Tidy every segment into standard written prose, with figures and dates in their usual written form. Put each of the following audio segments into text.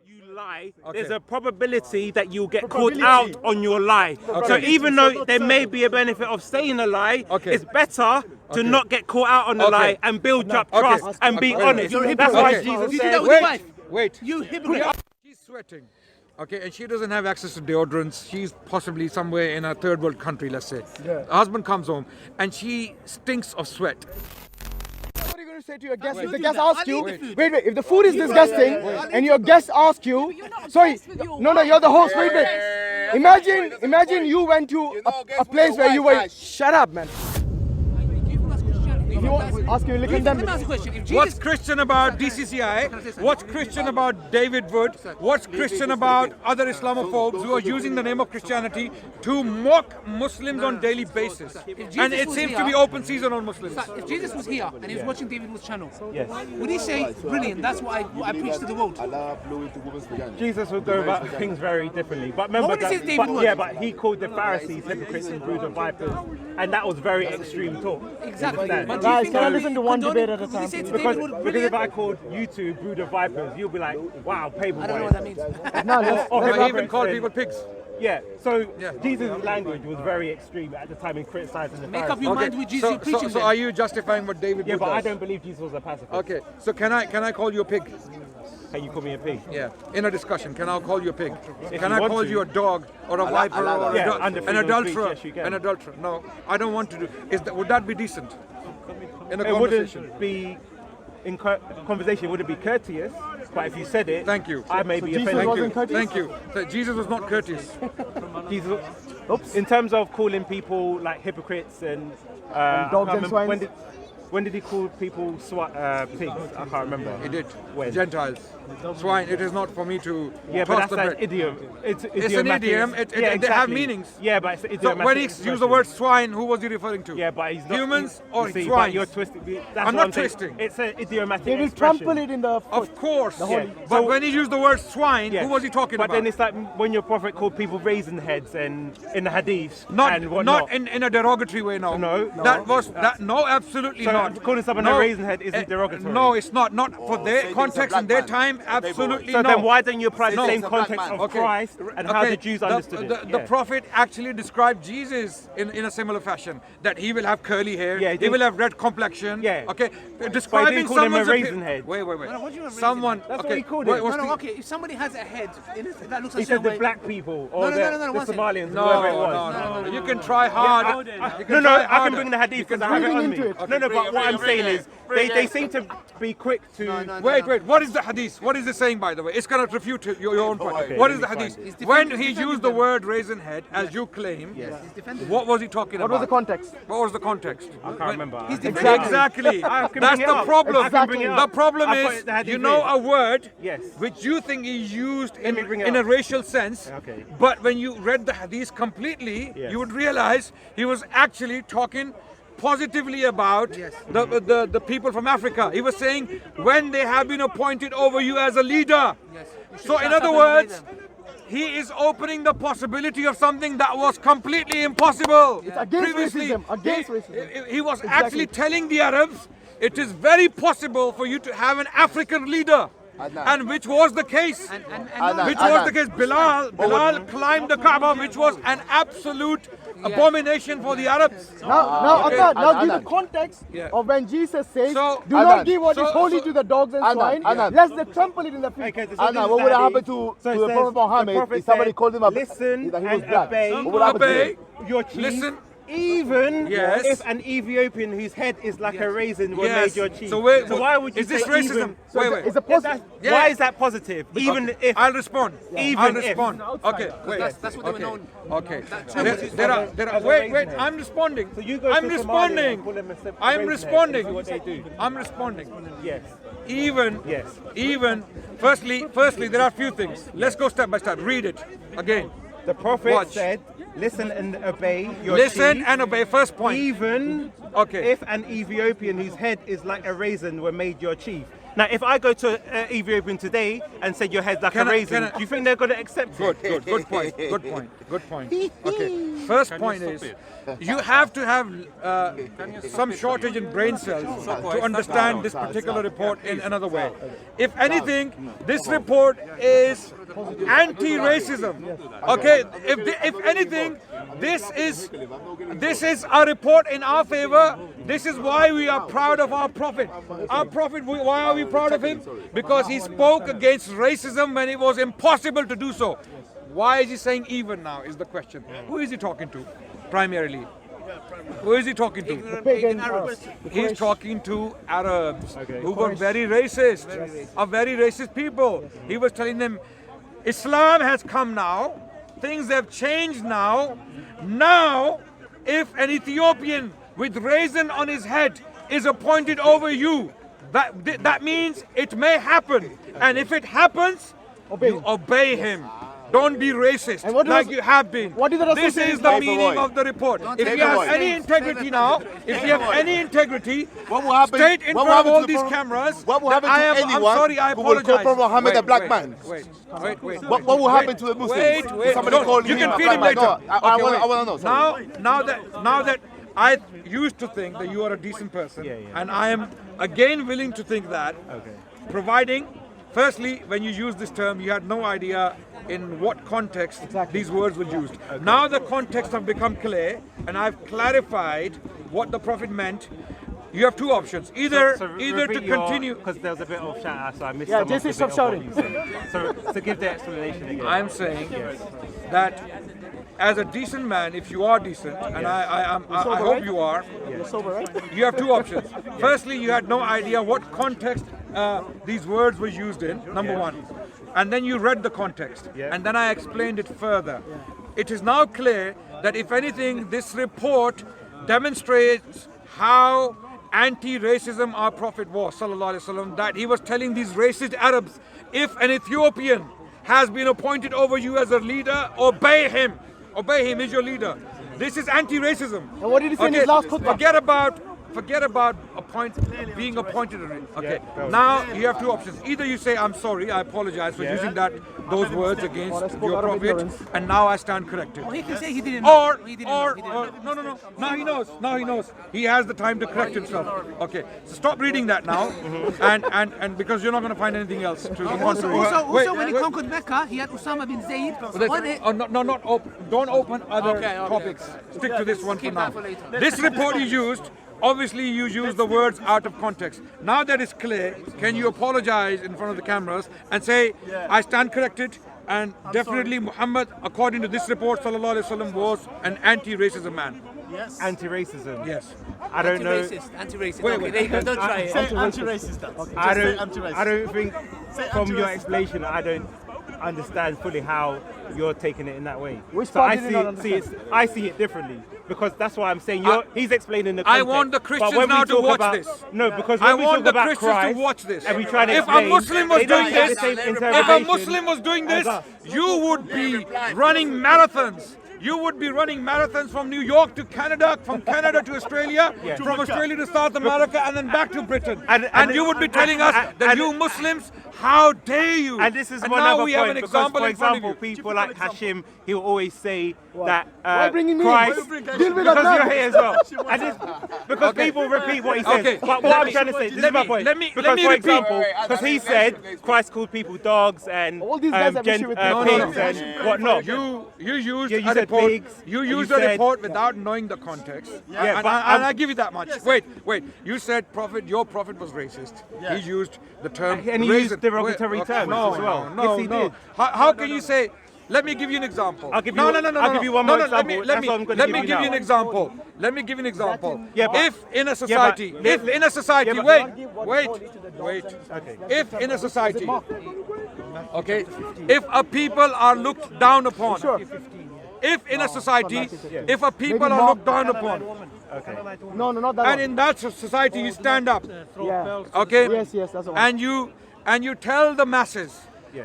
you lie, there's a probability that you'll get caught out on your lie. So even though there may be a benefit of saying a lie, it's better to not get caught out on the lie and build up trust and be honest. That's why Jesus said, wait. You hypocrite. She's sweating. Okay, and she doesn't have access to deodorants. She's possibly somewhere in a third world country, let's say. Her husband comes home and she stinks of sweat. What are you going to say to your guests if the guest asks you, wait, if the food is disgusting and your guest asks you, sorry, no, you're the host, wait. Imagine you went to a place where you were, shut up, man. If you want, ask you, condemn it. What's Christian about DCCI? What's Christian about David Wood? What's Christian about other Islamophobes who are using the name of Christianity to mock Muslims on daily basis? And it seems to be open season on Muslims. If Jesus was here and he was watching David Wood's channel, would he say, brilliant, that's what I preach to the world? Jesus would go about things very differently. But remember that, but he called the Pharisees hypocrites and brood of vipers, and that was very extreme talk. Exactly. Guys, can I listen to one debate at a time? Because if I called you two brood of vipers, you'll be like, wow, paper boy. I don't know what that means. I even call people pigs. Yeah, so Jesus' language was very extreme at the time in criticizing the Pharisees. Make up your mind with Jesus preaching. So are you justifying what David Wood but does? I don't believe Jesus was a pacifist. Okay, so can I call you a pig? Can you call me a pig? Yeah, in a discussion, can I call you a pig? If can you I want call to. you a dog or a viper or an adulterer? Yes, you can. An adulterer. No, I don't want to do. Would that be decent? In a It conversation. wouldn't be in conversation. Would it be courteous? But if you said it, thank you. I may be Jesus offended. wasn't courteous? Thank you. So Jesus was not courteous. Jesus, in terms of calling people like hypocrites and dogs and swine. When did he call people pigs? I can't remember. He did. When? Gentiles. Swine. It is not for me to but toss that's the an bread. idiom. It's an idiom. They have meanings. Yeah, but it's an So idiomatic when he used the word swine, who was he referring to? Yeah, but he's not humans or swine. swine. You're twisting. I'm not twisting. It's an idiomatic They will expression. trample it in the foot. Of course. Yeah. But when he used the word swine, who was he talking about? But then it's like when your prophet called people raisin heads and in the hadith not whatnot. in a derogatory way. No. No, absolutely so not. Calling someone a raisin head isn't derogatory. No, it's not. Not for their context and their time. Absolutely so no. then why don't you apply the same context of Christ and how the Jews understood it? The prophet actually described Jesus in a similar fashion, that he will have curly hair, he will have red complexion. Okay, describing someone's raisin head. Wait. Someone. That's what he called it. Okay. If somebody has a head that looks like he said the black people or the Somalians, whoever it was. No. You can try hard. I can bring the hadith because I have it on me. No, but what I'm saying is they seem to be quick to. Wait. What is the hadith? What is it saying, by the way? It's going to refute your own point. Okay, what is the hadith? When he used the word raisin head, as you claim, what was he talking about? What was the context? What was the context? I can't remember. Exactly. That's the problem. The problem is, you know a word which you think he used in a racial sense, but when you read the hadith completely, you would realize he was actually talking positively about the people from Africa. He was saying, when they have been appointed over you as a leader. So in other words, he is opening the possibility of something that was completely impossible. It's against previously. racism. He was actually telling the Arabs, it is very possible for you to have an African leader. And which was the case. Bilal climbed the Kaaba, which was an absolute abomination for the Arabs. Now give the context of when Jesus says, do not give what is holy to the dogs and swine, lest they trample it in the feet. What would have happened to the Prophet Muhammad if somebody called him listen and obey your chief? Listen. Even if an Ethiopian whose head is like a raisin were made your chief. So why would you is this say racism? Even? It's a positive. Why is that positive? Even if I'll respond. Even Okay, wait. That's what they were known. Okay. There are. Wait. I'm responding. So you go I'm to responding. Somalia and call them a I'm raisin responding. head. That's what they do. I'm responding. Yes. Even. Firstly, there are a few things. Let's go step by step. Read it again. The prophet said, listen and obey your Listen chief, and obey. First point. even if an Ethiopian whose head is like a raisin were made your chief. Now, if I go to Ethiopian today and say your head's like a raisin, do you think they're going to accept it? Good point. Okay, first point is you have to have some shortage in brain cells to understand this particular report in another way. If anything, this report is anti-racism. Okay, if anything, this is a report in our favor. This is why we are proud of our Prophet. Our Prophet, why are we proud of him? Because he spoke against racism when it was impossible to do so. Why is he saying even now is the question. Who is he talking to primarily? Who is he talking to? He's talking to Arabs who were very racist, very racist people. He was telling them, Islam has come now, things have changed now. Now, if an Ethiopian with raisin on his head is appointed over you, that means it may happen. And if it happens, you obey him. Don't be racist like you have been. This is the meaning of the report. If you have any integrity now, if you have any integrity, straight in front of all these cameras, what will happen to anyone I'm sorry, I who will apologize. call Muhammad a black man? Wait. What will happen to the Muslims? Wait. Somebody calling You him can a feed black him man. later. No, I want to know. Sorry. Now that I used to think that you are a decent person, and I am again willing to think that, providing, firstly, when you use this term, you had no idea in what context these words were used. Now the context have become clear, and I've clarified what the Prophet meant. You have two options: either to continue, because there was a bit of shout out, so I missed. Yeah, Jesse, stop shouting. So to give the explanation again. I'm saying that as a decent man, if you are decent, and I hope you are, you have two options. Firstly, you had no idea what context these words were used in, number one. And then you read the context, and then I explained it further. It is now clear that if anything, this report demonstrates how anti-racism our Prophet was, sallallahu alaihi wasallam, that he was telling these racist Arabs, if an Ethiopian has been appointed over you as a leader, obey him. Obey him, is your leader. This is anti-racism. And what did he say in his last khutbah? Forget about being appointed. Okay. Now you have two options. Either you say, I'm sorry, I apologize for using those words against your Prophet, and now I stand corrected. Or he can say he didn't know. No. Now he knows. He has the time to correct himself. Okay. So stop reading that now, and because you're not going to find anything else to the contrary. Also, when he conquered Mecca, he had Usama bin Zayd. Not open. Don't open other topics. Stick to this one for now. This report you used. Obviously, you use the words out of context. Now that it's clear, can you apologize in front of the cameras and say, I stand corrected, and definitely Muhammad, according to this report, sallallahu alaihi wasallam, was an anti-racism man. Yes. Anti-racism. Yes. I don't know. Anti-racist. Wait. Okay, there you go. Don't try it. Say anti-racist. I don't think from your explanation, I don't understand fully how you're taking it in that way. So I see it differently, because that's why I'm saying he's explaining the context. I want the Christians now to watch this. No, because I when we want talk the about Christians Christ, to watch this. and we try to if explain, a Muslim was they don't doing get this, the same if a interpretation Muslim was doing this, as us. you would be running marathons. You would be running marathons from New York to Canada, from Canada to Australia, from Australia to South America, and then back to Britain. And you would be telling us that you Muslims, how dare you? And this is and one now other we point, have an because, example for in front of example, you. people like Hashim, he'll always say that Why bringing me in? Christ, Deal with because that you're man. here as well. And because people repeat what he says. Okay. But what I'm trying to say, this is my point. let me because, for repeat. example, because he said Christ called people dogs and All these guys have issue with pigs and whatnot. You used you a said report. pigs, You and used you a said- report without knowing the context. Yeah, and but I give you that much. Wait. You said your prophet was racist. He used the term And he racist. used derogatory terms as well. No. Yes, he did. How can you say? Let me give you an example. I'll give you one Let more me example. That's what I'm gonna let give me you give you now. an example. Let me give you an example. Yeah, but- if in a society, if in a society, okay, if a people are looked down upon, if in a society, if a people are looked down upon, No, not that and one. in that society you stand up, Yeah. okay, Yes, that's the one. and you tell the masses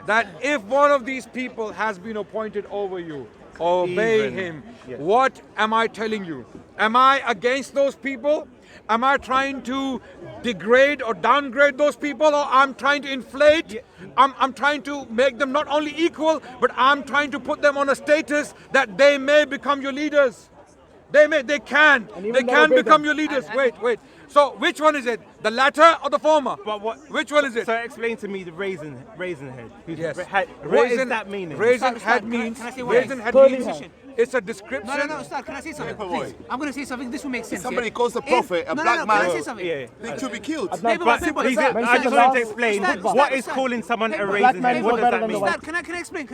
that if one of these people has been appointed over you, obey him. What am I telling you? Am I against those people? Am I trying to degrade or downgrade those people, or I'm trying to inflate? I'm trying to make them not only equal, but I'm trying to put them on a status that they may become your leaders. They can become your leaders. Wait. So which one is it? The latter or the former? But what? Which one is it? So explain to me the raisin head. Yes. What is that meaning? Raisin head means. Can I say Raisin head Curly means. head. It's a description. No, Ustad, can I say something, please? I'm going to say something, this will make sense. Somebody calls the prophet a No, black can I say man. something? Yeah. They should be killed. But I just wanted to explain what is calling someone a raisin head. What does that mean? Ustad, can I explain?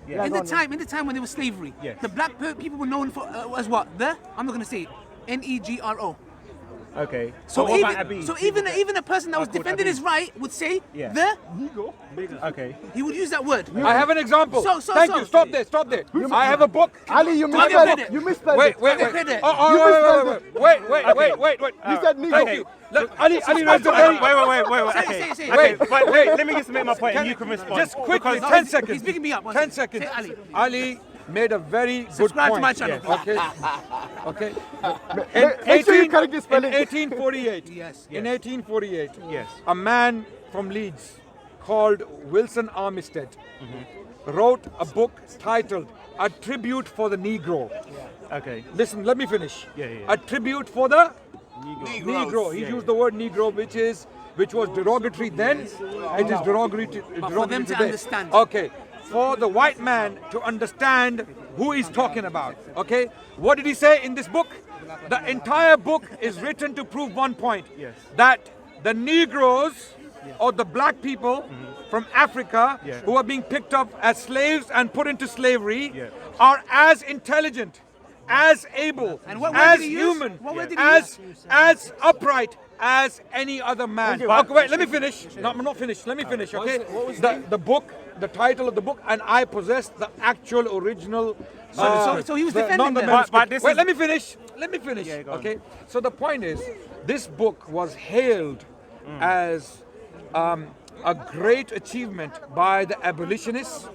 In the time when there was slavery, the black people were known for as what? I'm not going to say it. Negro. Okay. So what about Abi? even a person that was called defending Abi. his right would say Yeah. the. Okay. He would use that word. I have an example. Thank you. Stop there. I have a book. Ali, you misspelled it. You misspelled Wait. it. Wait. You misspelled it. Wait. You said Negro. Thank you. Look, Ali raised a very. Wait. Say. Okay, but let me just make my point and you can respond. Just quickly, Because- 10 seconds. He's picking me up. 10 seconds. Say Ali. Ali made a very good Subscribe point. to my channel. Okay. Make sure you correct the In spelling. 1848. Yes. In 1848. Yes. A man from Leeds called Wilson Armistead wrote a book titled A Tribute for the Negro. Okay. Listen, let me finish. Yeah. A tribute for the Negroes. Negro. He used the word Negro, which was derogatory then. It is derogatory for them to today. understand. Okay. For the white man to understand who he's talking about. Okay. What did he say in this book? The entire book is written to prove one point. Yes. That the Negroes or the black people from Africa who are being picked up as slaves and put into slavery are as intelligent, as able, And what word as did he use? human, What word did he use? as upright as any other man. Okay, wait, let me finish. No, I'm not finished. Let me finish, okay? The book, the title of the book, and I possess the actual original. So he was defending not the them. manuscript. But this Wait, is- let me finish. Let me finish. go on. Okay. So the point is, this book was hailed as a great achievement by the abolitionists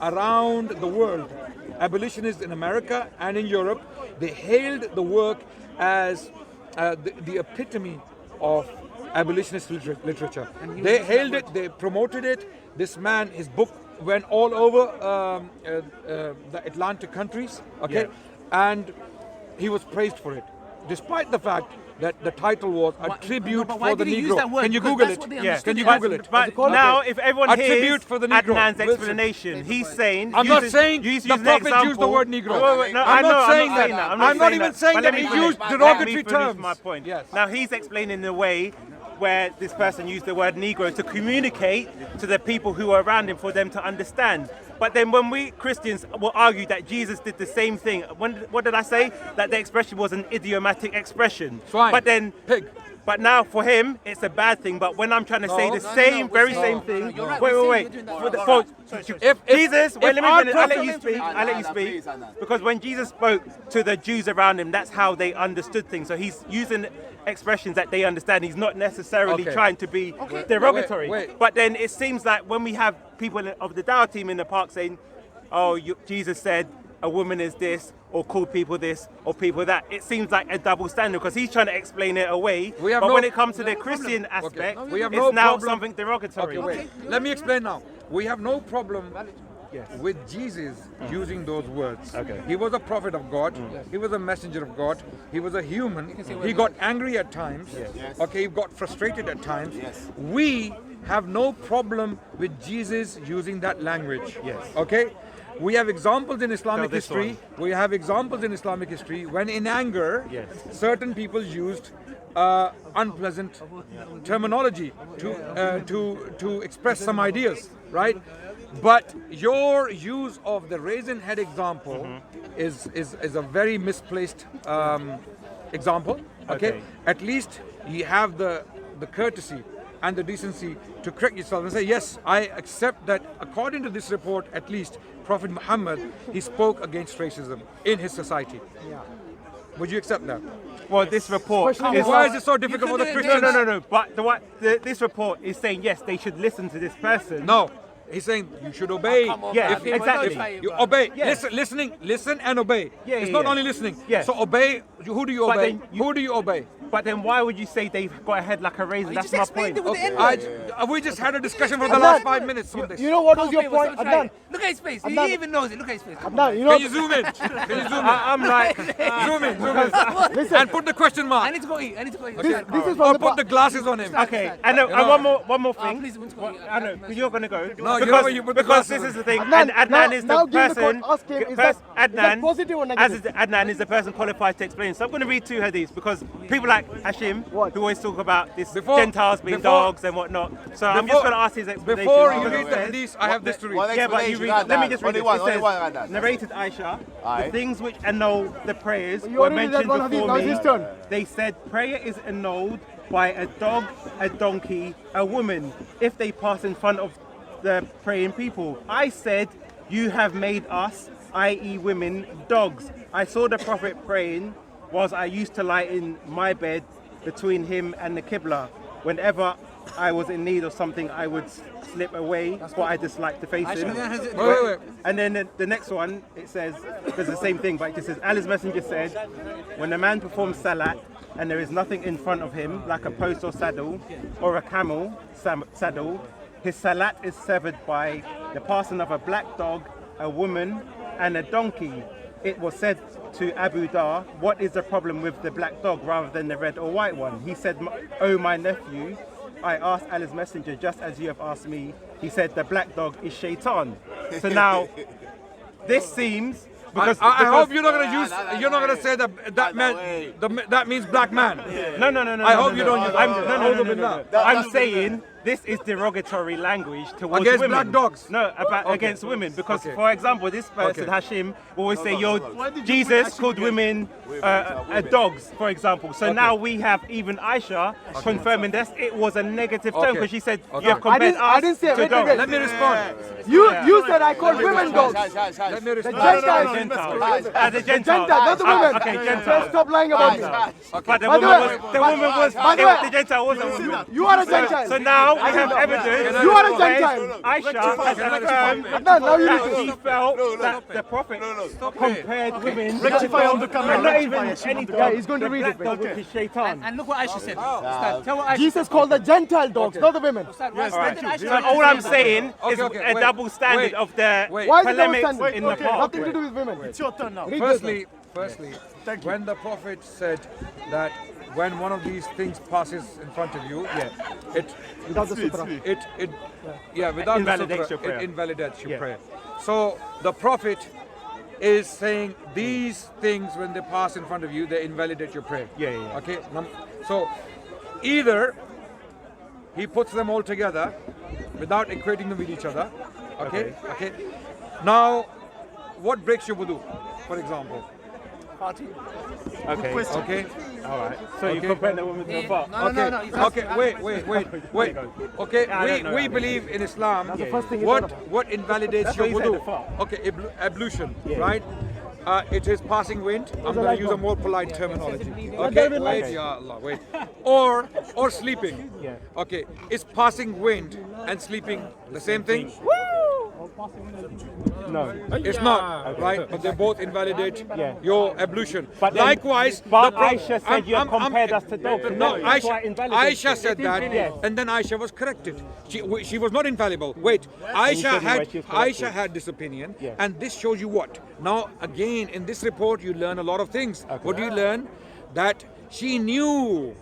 around the world. Abolitionists in America and in Europe, they hailed the work as the epitome of abolitionist literature. They hailed it, they promoted it. This man, his book went all over the Atlantic countries, okay? And he was praised for it, despite the fact that the title was A Tribute but why for the did he use Negro. that word? Can you Because Google that's it? what they Yeah. understood Can you it as. Google it? But now, if everyone A hears tribute for the Negro. Adnan's Wilson. explanation, he's saying. I'm not saying the prophet used the word Negro. I'm not saying that. I'm not even saying that he used derogatory terms. My point. Yes. Now he's explaining the way where this person used the word Negro to communicate to the people who are around him for them to understand. But then when we Christians will argue that Jesus did the same thing, what did I say? That the expression was an idiomatic expression. Swine. But then Pig. But now for him, it's a bad thing. But when I'm trying to say the same thing. You're right, Wait. we're doing that. For the- for- If Jesus, wait, let me our finish. I'll let prophet- you speak. I'll let you speak. Please, Adnan. Because when Jesus spoke to the Jews around him, that's how they understood things. So he's using expressions that they understand. He's not necessarily Okay. trying to be derogatory. Wait. But then it seems like when we have people of the Dawah team in the park saying, "Oh, Jesus said a woman is this," or call people this, or people that, it seems like a double standard because he's trying to explain it away. We have But no- when it comes to the Christian aspect, We have it's no now problem. something derogatory. Okay, wait. Let me explain now. We have no problem with Jesus using those words. Okay. He was a prophet of God. He was a messenger of God. He was a human. He got angry at times. Okay, he got frustrated at times. We have no problem with Jesus using that language. Okay? We have examples in Islamic this history. We have examples in Islamic history when in anger, certain people used unpleasant terminology to express some ideas, right? But your use of the raisin head example is a very misplaced example. Okay? At least you have the courtesy and the decency to correct yourself and say, yes, I accept that according to this report, at least Prophet Muhammad, he spoke against racism in his society. Would you accept that? Well, this report Why is it so difficult for the Christians? No. But this report is saying yes, they should listen to this person. No. He's saying you should obey. Yeah, If exactly. you obey. Yeah. Listen and obey. Yeah, it's yeah, not yeah. only listening. Yeah. So obey. Who do you But obey? then Who do you obey? But then why would you say they've got a head like a razor? That's just my explained point. it with the N-word. We just had a discussion for the Adnan, last 5 minutes on this. You know what was your point, Adnan? Look at his face. He Adnan. even knows it. Look at his face. Adnan, you know, Can you zoom in? Can you zoom in? I'm like, Zoom in. listen, And put the question I mark. need to go eat. I need to go eat. this is Or from the put the glasses on him. okay, and one more thing. Please, let's go eat. I know, because you're gonna go. No, you because, know when you put the because glasses this is on. the thing. Adnan, and Adnan is now the give the person. court, ask him, is that Adnan, positive or as negative? is Adnan is the person qualified to explain. So I'm going to read 2 hadiths because people like Hashim, What? who always talk about this Before- Gentiles being before- dogs and whatnot. So I'm just going to ask his explanation. Before you Because read it the says- hadith, I have this to read. Yeah, but you read. Adnan. Let me just read Only it. one, It only says, one, Adnan. narrated Aisha, Aye. the things which annul the prayers You were already read mentioned one hadith, before now it's me. his turn. They said prayer is annulled by a dog, a donkey, a woman, if they pass in front of the praying people. I said, you have made us, i.e. women, dogs. I saw the Prophet praying whilst I used to lie in my bed between him and the Qibla. Whenever I was in need of something, I would slip away, but I disliked to face him. Wait. And then the next one, it says, it's the same thing, but it just says, Allah's Messenger said, when a man performs salat and there is nothing in front of him, like a post or saddle, or a camel saddle, his salat is severed by the passing of a black dog, a woman, and a donkey. It was said to Abu Dar, what is the problem with the black dog rather than the red or white one? He said, oh my nephew, I asked Allah's Messenger just as you have asked me. He said, the black dog is shaitan. So now, this seems... Because, I hope you're not going to use. You're not going to say that means black man. No. I hope you don't use. No. I'm saying this is derogatory language towards Against women. black dogs? No, against women. Because, for example, this person, Hashim, will always say, Jesus called women dogs, for example. So now we have even Aisha confirming this. It was a negative term because she said, you have compared I us didn't say, to wait, dogs. Let me respond. You said I called women dogs. Let me The respond. Gentiles. As a Gentiles, Gentile. not the women. Okay, Just Gentile. stop lying about me. But the By the woman way- was, the woman was, by the way- the Gentile was a woman. You are a Gentile. So now we have evidence. You are a where Gentile. Aisha has confirmed Adnan, now you that need she to. felt that the Prophet compared women. Rectify on the camera. And not even any Yeah, he's going to read it. dog, which is shaitan. And look what Aisha said. Ustad, tell what Aisha Jesus called the Gentile dogs, not the women. said. So all I'm saying is Okay, a wait, double standard wait, of the wait. Why is it double polemics standard? in the past. Nothing to do with women. It's your turn now. Read this now. Firstly, when the Prophet said that when one of these things passes in front of you, Without the sutra. without Invalidates the your prayer. it invalidates your Yeah. prayer. So the Prophet is saying these things when they pass in front of you, they invalidate your prayer. Yeah. Okay. So either he puts them all together without equating them with each other. Okay. Now, what breaks your wudu, for example? Okay. Okay. All right. So you compare the woman to a fart. No. Okay, wait. Okay, we believe in Islam. first thing you What invalidates your what you said, the wudu? fart. Okay, ablution, right? It is passing wind. I'm going to use a more polite terminology. Okay, wait, ya Allah, wait. Or sleeping. Yeah. Okay, is passing wind and sleeping the same thing? No. It's not, right? But they both invalidate Yeah. your ablution. But then- Likewise, but the Pro- Aisha said you have compared us to dogs. No, That's why it invalidates Aisha it. said that, Yes. and then Aisha was corrected. She was not infallible. Wait, show me where she was corrected. Aisha had this opinion, Yeah. and this shows you what? Now, again, in this report, you learn a lot of things. What do you learn? That she knew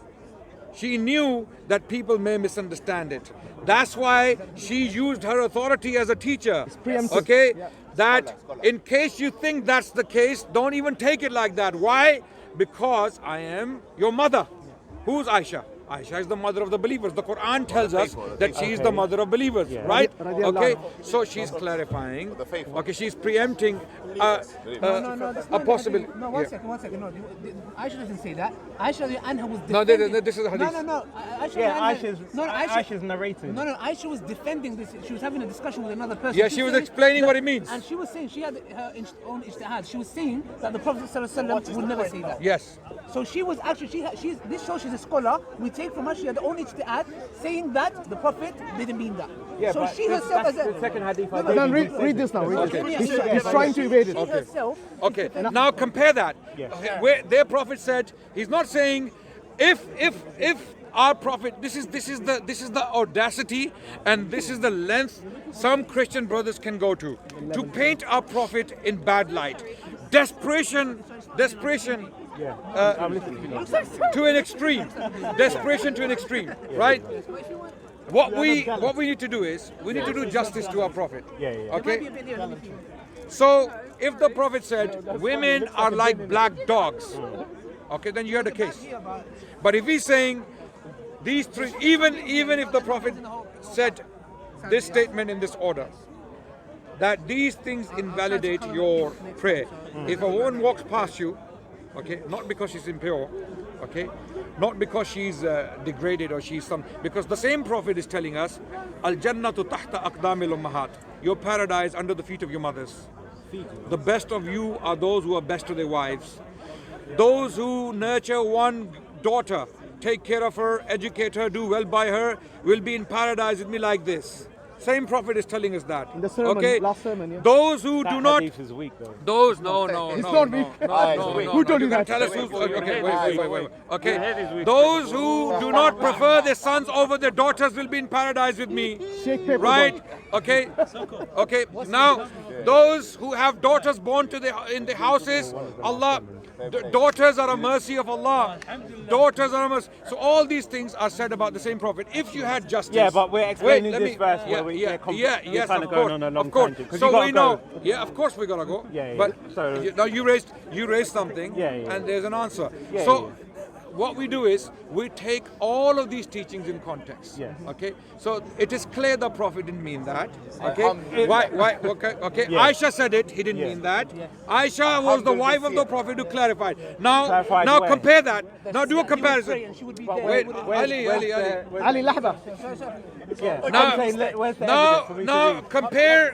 that people may misunderstand it. That's why she used her authority as a teacher. preemptive. Okay? That in case you think that's the case, don't even take it like that. Why? Because I am your mother. Who's Aisha? Aisha is the mother of the believers. The Quran tells us that she is the mother of believers, right? Okay, so she's clarifying. Okay, she's preempting a possibility. No, one second. No, Aisha doesn't say that. Aisha Anha was No, defending. this is a hadith. No. Aisha's narrating. No, Aisha was defending this. She was having a discussion with another person. Yeah, she was explaining what it means. And she was saying she had her own ijtihad. She was saying that the Prophet ﷺ would never say that. Yes. So she was actually, this shows she's a scholar. We take take from her, she had the own ijtihad, saying that the Prophet didn't mean that. Yeah, so but she herself as the second hadith. Then read this now. Read this. He's trying to evade it. She herself. Okay, now compare that. Where their Prophet said, he's not saying if our Prophet, this is the audacity and this is the length some Christian brothers can go to paint our Prophet in bad light. Desperation to an extreme. Desperation to an extreme, right? What we need to do is we need to do justice to our Prophet. Okay? So if the Prophet said women are like black dogs, okay, then you have the case. But if he's saying these three, even if the Prophet said this statement in this order, that these things invalidate your prayer. If a woman walks past you, okay, not because she's impure, okay, not because she's degraded or she's some, because the same Prophet is telling us, Al Jannatu tahta aqdamil ummahat, your paradise under the feet of your mothers. The best of you are those who are best to their wives. Those who nurture one daughter, take care of her, educate her, do well by her, will be in paradise with me like this. Same Prophet is telling us that. In the sermon, okay? last sermon, yeah. Those who do not, is weak, though. those no. It's not weak. Who told you that? Tell us who's, okay, wait. Okay, those who do not prefer their sons over their daughters will be in paradise with me. Shake paper, Right? Okay. Okay. Now, those who have daughters born in the houses, Allah. Daughters are a mercy of Allah. Daughters are a mercy. So all these things are said about the same Prophet. If you had justice, Yeah, but we're explaining let this me- verse yeah, where we yeah, we're yeah, we're yes, kind of of going course, on a long of course. tangent, 'cause So you gotta we know. go. Yeah, of course we're gonna go. Yeah, But so- now you raised something, and there's an answer. Yeah, So. What we do is we take all of these teachings in context. Yes. Okay. So it is clear the Prophet didn't mean that. Okay. Why? Okay. Yeah. Aisha said it. He didn't mean that. Aisha was the wife of the Prophet who clarified. Now Clarified where? compare that. Now do a comparison. And she would be Wait, dead. Ali. Ali Lahba. Yeah. Now, I'm saying, where's the evidence for me to now read? compare.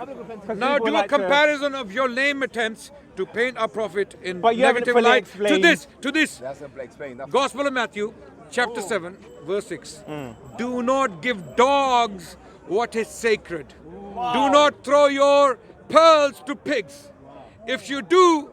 Now people do a like to- comparison of your lame attempts to paint our Prophet in But you haven't negative fully light explained. to this. That's simple explain. That's Gospel of Matthew, chapter 7, verse 6. Do not give dogs what is sacred. Do not throw your pearls to pigs. If you do,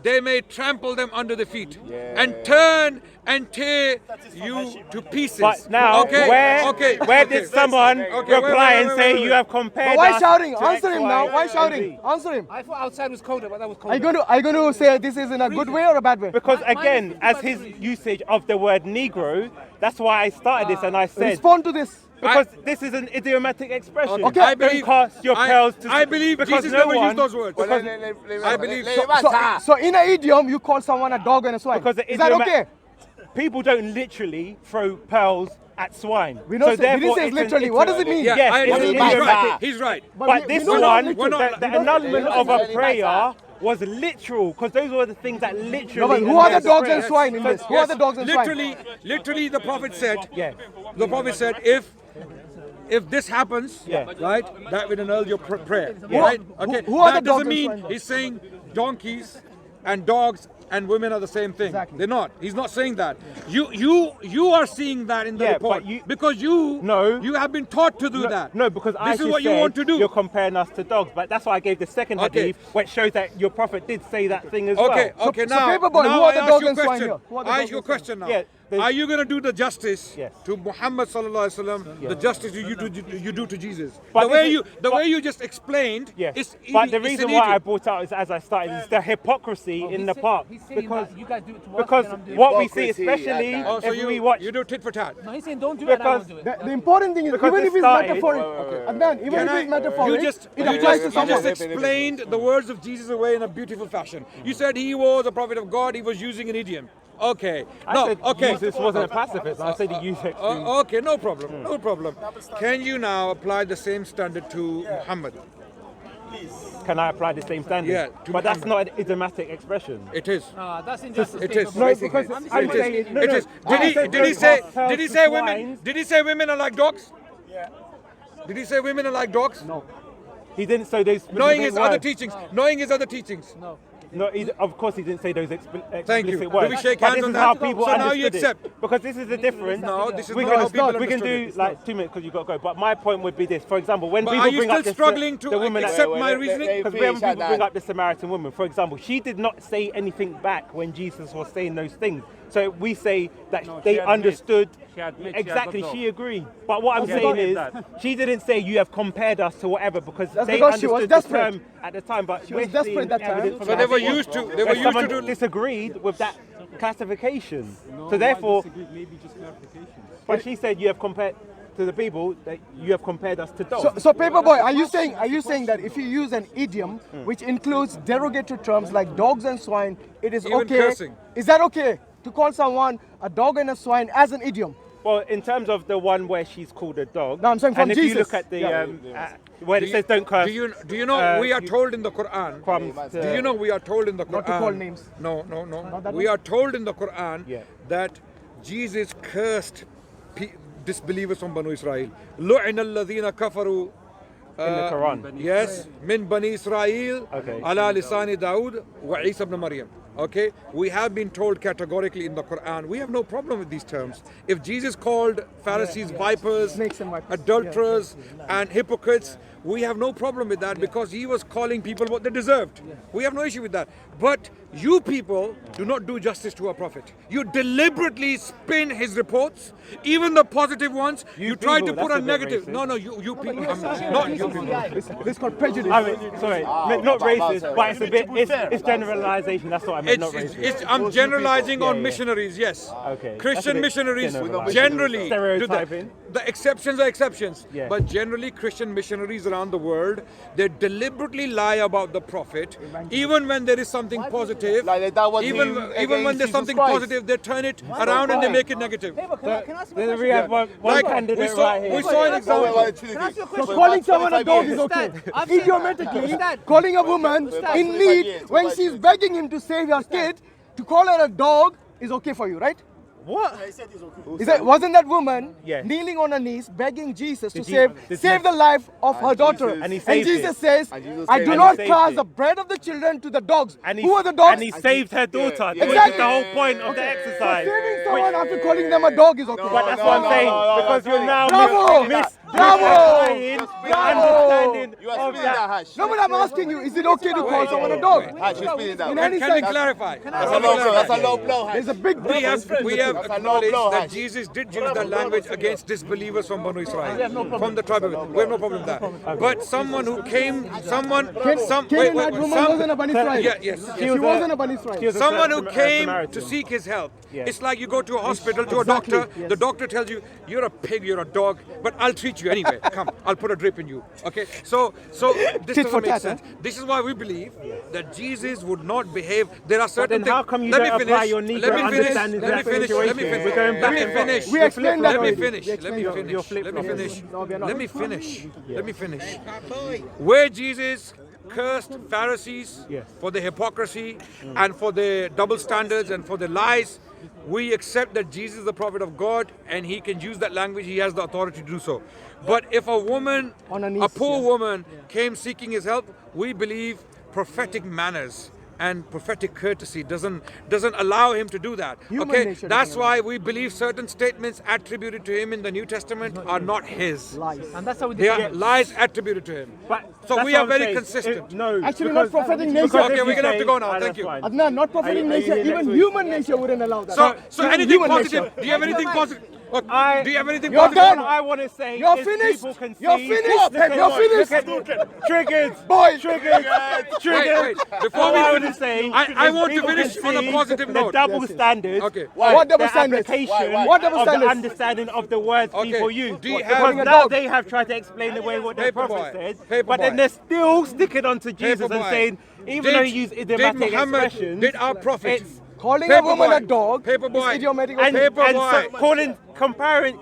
they may trample them under the feet and turn and tear you to pieces. But now, where did someone reply and say wait. you have compared But why us shouting? to Answer him X, now. Y, Why and shouting? Z? Answer him. I thought outside was colder, but that was colder. Are you going to say this is in a good way or a bad way? Because Mine is again, 55 as his degrees. usage of the word Negro, that's why I started this and I said, Respond to this. because this is an idiomatic expression. Okay. I Don't believe, cast your pearls to I believe because Jesus no never one, used those words. because- I believe So in an idiom, you call someone a dog and a swine. Because the Is that idioma- okay? people don't literally throw pearls at swine. We know, did he therefore say it's an- literally? it's What a- does it mean? Yeah, Yes, I it's agree. an He's right. idiomatic. He's right. But we this know one, literally. the annulment of a prayer was literal, because those were the things that literally. No, but who are the announced dogs and prayer. swine in this? Who are the dogs and swine? Literally, the Prophet said. Yeah. The Prophet said, if this happens, right, that will annul your prayer, right? Okay. Who are that the dogs doesn't and mean swine? he's saying donkeys and dogs and women are the same thing. Exactly. They're not. He's not saying that. You are seeing that in the Yeah, report but you- because No. you have been taught to do that. No, because this is Aisha what you said want to do. You're comparing us to dogs, but that's why I gave the second Okay. hadith, which shows that your prophet did say that thing as Okay, well. okay. so Now, Paperboy, now who are I the ask dogs you a and swine question. here? Who are the I dogs ask you a and swine? question now. Yeah, there's- Are you going to do the justice Yes. to Muhammad sallallahu alaihi wasallam, the justice you do to Jesus? But the way this is- way you just explained. Yes, Is but the it's reason an why I idiot. brought out is, as I started, is the hypocrisy in the part. He's saying Because that you guys do it to us, because and I'm doing what it. we see, Hypocrisy, especially Adnan. Oh, so if we watch, you do tit for tat. No, he's saying don't do it, and I won't because do it. The important thing is, Because even it if it's started- metaphoric, Adnan, even Can if it's I- metaphoric, you just it applies to you someone. just explained the words of Jesus away in a beautiful fashion. You said he was a prophet of God. He was using an idiom. Okay. I said okay. Jesus wasn't a pacifist. I said he used extreme. Okay, no problem. No problem. Can you now apply the same standard to Muhammad? Can I apply the same standard? Yeah, to but that's Muhammad. not an idiomatic expression. It is. That's injustice. It is. No, because I'm I'm It saying, is. no, It no. is. I said Did he don't say? cast pearls Did he to say swines. women? Did he say women are like dogs? Yeah. Did he say women are like dogs? No. He didn't. So there's Knowing his other words. teachings. Knowing his other teachings. No. No, of course he didn't say those explicit Thank you. words. Do we shake but hands this on is that? how people So now you understood it. accept. Because this is the difference. No, this is we not how people we can understood do it. like 2 minutes because you've got to go. But my point would be this. For example, when But people are you bring still up this, struggling to the woman accept my reasoning? Because when people bring up the Samaritan woman, for example, she did not say anything back when Jesus was saying those things. So we say that they understood. Exactly, she agreed. But what I'm saying is, she didn't say you have compared us to whatever because they understood the term at the time. But she was desperate at that time. So they were used to. They were used to do. Disagreed with that classification. So therefore, maybe just clarification. but she said you have compared to the people that you have compared us to dogs. So Paperboy, are you saying that if you use an idiom which includes derogatory terms like dogs and swine, it is Even okay? cursing. Is that okay to call someone a dog and a swine as an idiom? Well, in terms of the one where she's called a dog, No, I'm saying from and if Jesus. you look at the where it says don't curse, Do you know we are told in the Quran? crumbs to- Do you know we are told in the Quran? Not to call names. No. that We are told in the Quran Yeah. that Jesus cursed disbelievers from Banu Israel. لُعِنَ الَّذِينَ كَفَرُوا in the Quran? Yes, min Bani Israel Okay. ala lisani Dawood wa Isa ibn Maryam. Okay, we have been told categorically in the Quran, we have no problem with these terms. If Jesus called Pharisees vipers, Snakes and vipers. adulterers, and hypocrites, we have no problem with that because he was calling people what they deserved. We have no issue with that. But you people do not do justice to our Prophet. You deliberately spin his reports, even the positive ones. You try to people, put a that's a bit negative. racist. No, you people. Not you people. It's called prejudice. I mean, sorry, not racist, but it's a bit. It's generalization. That's what I meant. Not racist. I'm generalizing on yeah. missionaries, yes. Okay. That's a Christian bit missionaries generalizing. generally do that. Stereotyping. The exceptions are exceptions, Yeah. but generally Christian missionaries around the world, they deliberately lie about the Prophet, even when there is something positive. Like that was Even him when against there's something Jesus Christ. positive, they turn it around and they make it negative. Can I ask you a We question? have one Like candidate we saw right here. an example. Can I ask you a So question? calling someone a dog is okay. Understand. I've seen- Idiomatically, Understand. calling a woman in need when she's begging him to save your kid, to call her a dog is okay for you, right? What? Wasn't that woman Yeah. kneeling on her knees begging Jesus to Did he- save the life of her daughter? And he saved Jesus it. says, And Jesus I saved do it. not And he saved cast it. the bread of the children to the dogs. And Who are the dogs? And he saved her daughter. yeah, Which Exactly. is the whole point of the exercise. Saving someone after calling them a dog is okay. But that's what I'm saying. Because you're now Bravo! Bravo! misapplying the understanding You are of spinning that that. hash. No, but I'm asking you, is it okay to call someone a dog? Hash, you're spinning that. In That's any Can we sense, clarify? a low blow. That's a low blow. Hash. there's a big We difference. have That's a low acknowledged blow, that Hash. Jesus did use that language against disbelievers from Banu Israel, from the tribe of Israel. We have no problem with that. But someone who came, Canaanite woman wasn't a Bani Israel. Yes. She wasn't a Bani Israel. Someone who came to seek his help. It's like you go to a hospital, to a doctor. The doctor tells you, you're a pig, you're a dog, but I'll treat you anyway. Come, I'll put a drip in you. Okay? So this Tit for doesn't make tat, sense. This is why we believe that Jesus would not behave. There are certain then how things. come you Let don't me apply finish. your Negro Let me finish. understanding to Let me that finish. Let me situation? finish. We're going Let me back. finish. We explained that Let me already. finish. We Let me explained finish. You're flip Let me flopping. finish. No, we are not. Let me finish. Let me finish. Where Jesus cursed Pharisees for the hypocrisy and for the double standards and for the lies, we accept that Jesus is the prophet of God and he can use that language. He has the authority to do so. But if a woman, On her knees, a poor woman, came seeking his help, we believe prophetic manners and prophetic courtesy doesn't allow him to do that. Human Okay, nature that's doesn't why we believe certain statements attributed to him in the New Testament are not his. Lies. And that's how we They are define lies attributed to him. But So that's we what are I'm very saying. consistent. No, Actually, not prophetic nature. because Okay, if we're you gonna have to say- go now. that's Thank you. fine. Adnan, not prophetic Are you nature. next Even week? human nature wouldn't allow that. So anything human positive? nature. Do you have anything positive? Look, I- do you have anything You're positive? done. What I want to say You're is finished. people can You're see- finished. Look at You're what- finished. look at- Triggered. Boy, Triggered. Wait. Before All we I finish, want to say I is want to people finish can on a see positive the note. double standards. Okay. What double the standards? application What double of the standards? understanding of the words Okay. people use. Do you Because have- now they have tried to explain away what the Paper prophet boy. said, Paper but then boy. they're still sticking onto Jesus Paper and boy. saying, even though he used idiomatic Muhammad, expressions, did our prophet, it's calling a Paper woman boy. a dog Paper boy. is idiomatic. and, Paper and boy. so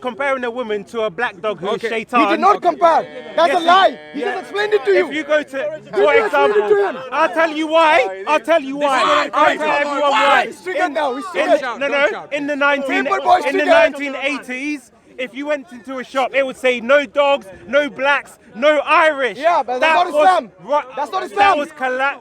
comparing a woman to a black dog who's Okay. shaitan. He did not compare. That's Yes, a lie. He yeah. just explained it to you. If you go to, for you explain it to example, him? I'll tell you why. I'll tell you why. I'll tell everyone why. He's triggered now. He's Don't triggered. shout, No, don't shout. in the Paper boy's triggered. 1980s, if you went into a shop, it would say no dogs, no blacks, no Irish. Yeah, but that's not Islam. That's not Islam. That was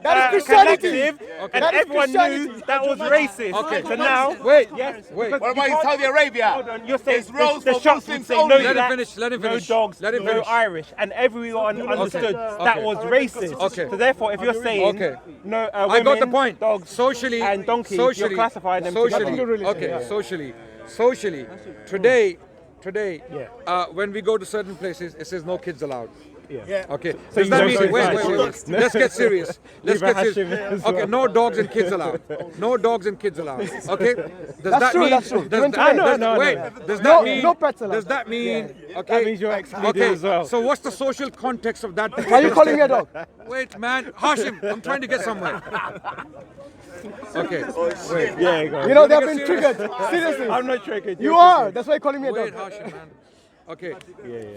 That is Christianity. collective, Okay. and That is everyone Christianity. knew that was racist. Okay. So now, Wait. yes, Wait. because What about you in can't- Saudi Arabia? Hold on, you're saying It's rules the for shops would Muslims say no only. Let him blacks, finish, let him no finish. dogs, Let him no finish. Irish, and everyone understood that Okay. was racist. Okay. So therefore, if you're saying Okay. no, I got the women, point. dogs, Socially, and donkeys, socially, you're classifying them socially. together. Okay, socially. Today, when we go to certain places, it says no kids allowed. Yeah. Okay. So Does you that don't mean? say Wait. that. Let's get serious. Let's Leave get a serious. Hashim as Okay. well. No dogs and kids allowed. No dogs and kids allowed. Okay. Does That's that true, mean? that's true. Does Even that, today. No. Wait. Does No- that mean? no pets allowed. Does that mean? Okay. That means you're excluded Okay. as well. So what's the social context of that? Why are you calling me a dog? Wait, man. Hashim, I'm trying to get somewhere. Okay. Wait. Yeah, go on. You know, they have Get been serious. triggered. Seriously. I'm not triggered. You are. That's why you're calling me a Wait, dog. Hashim, man. Okay.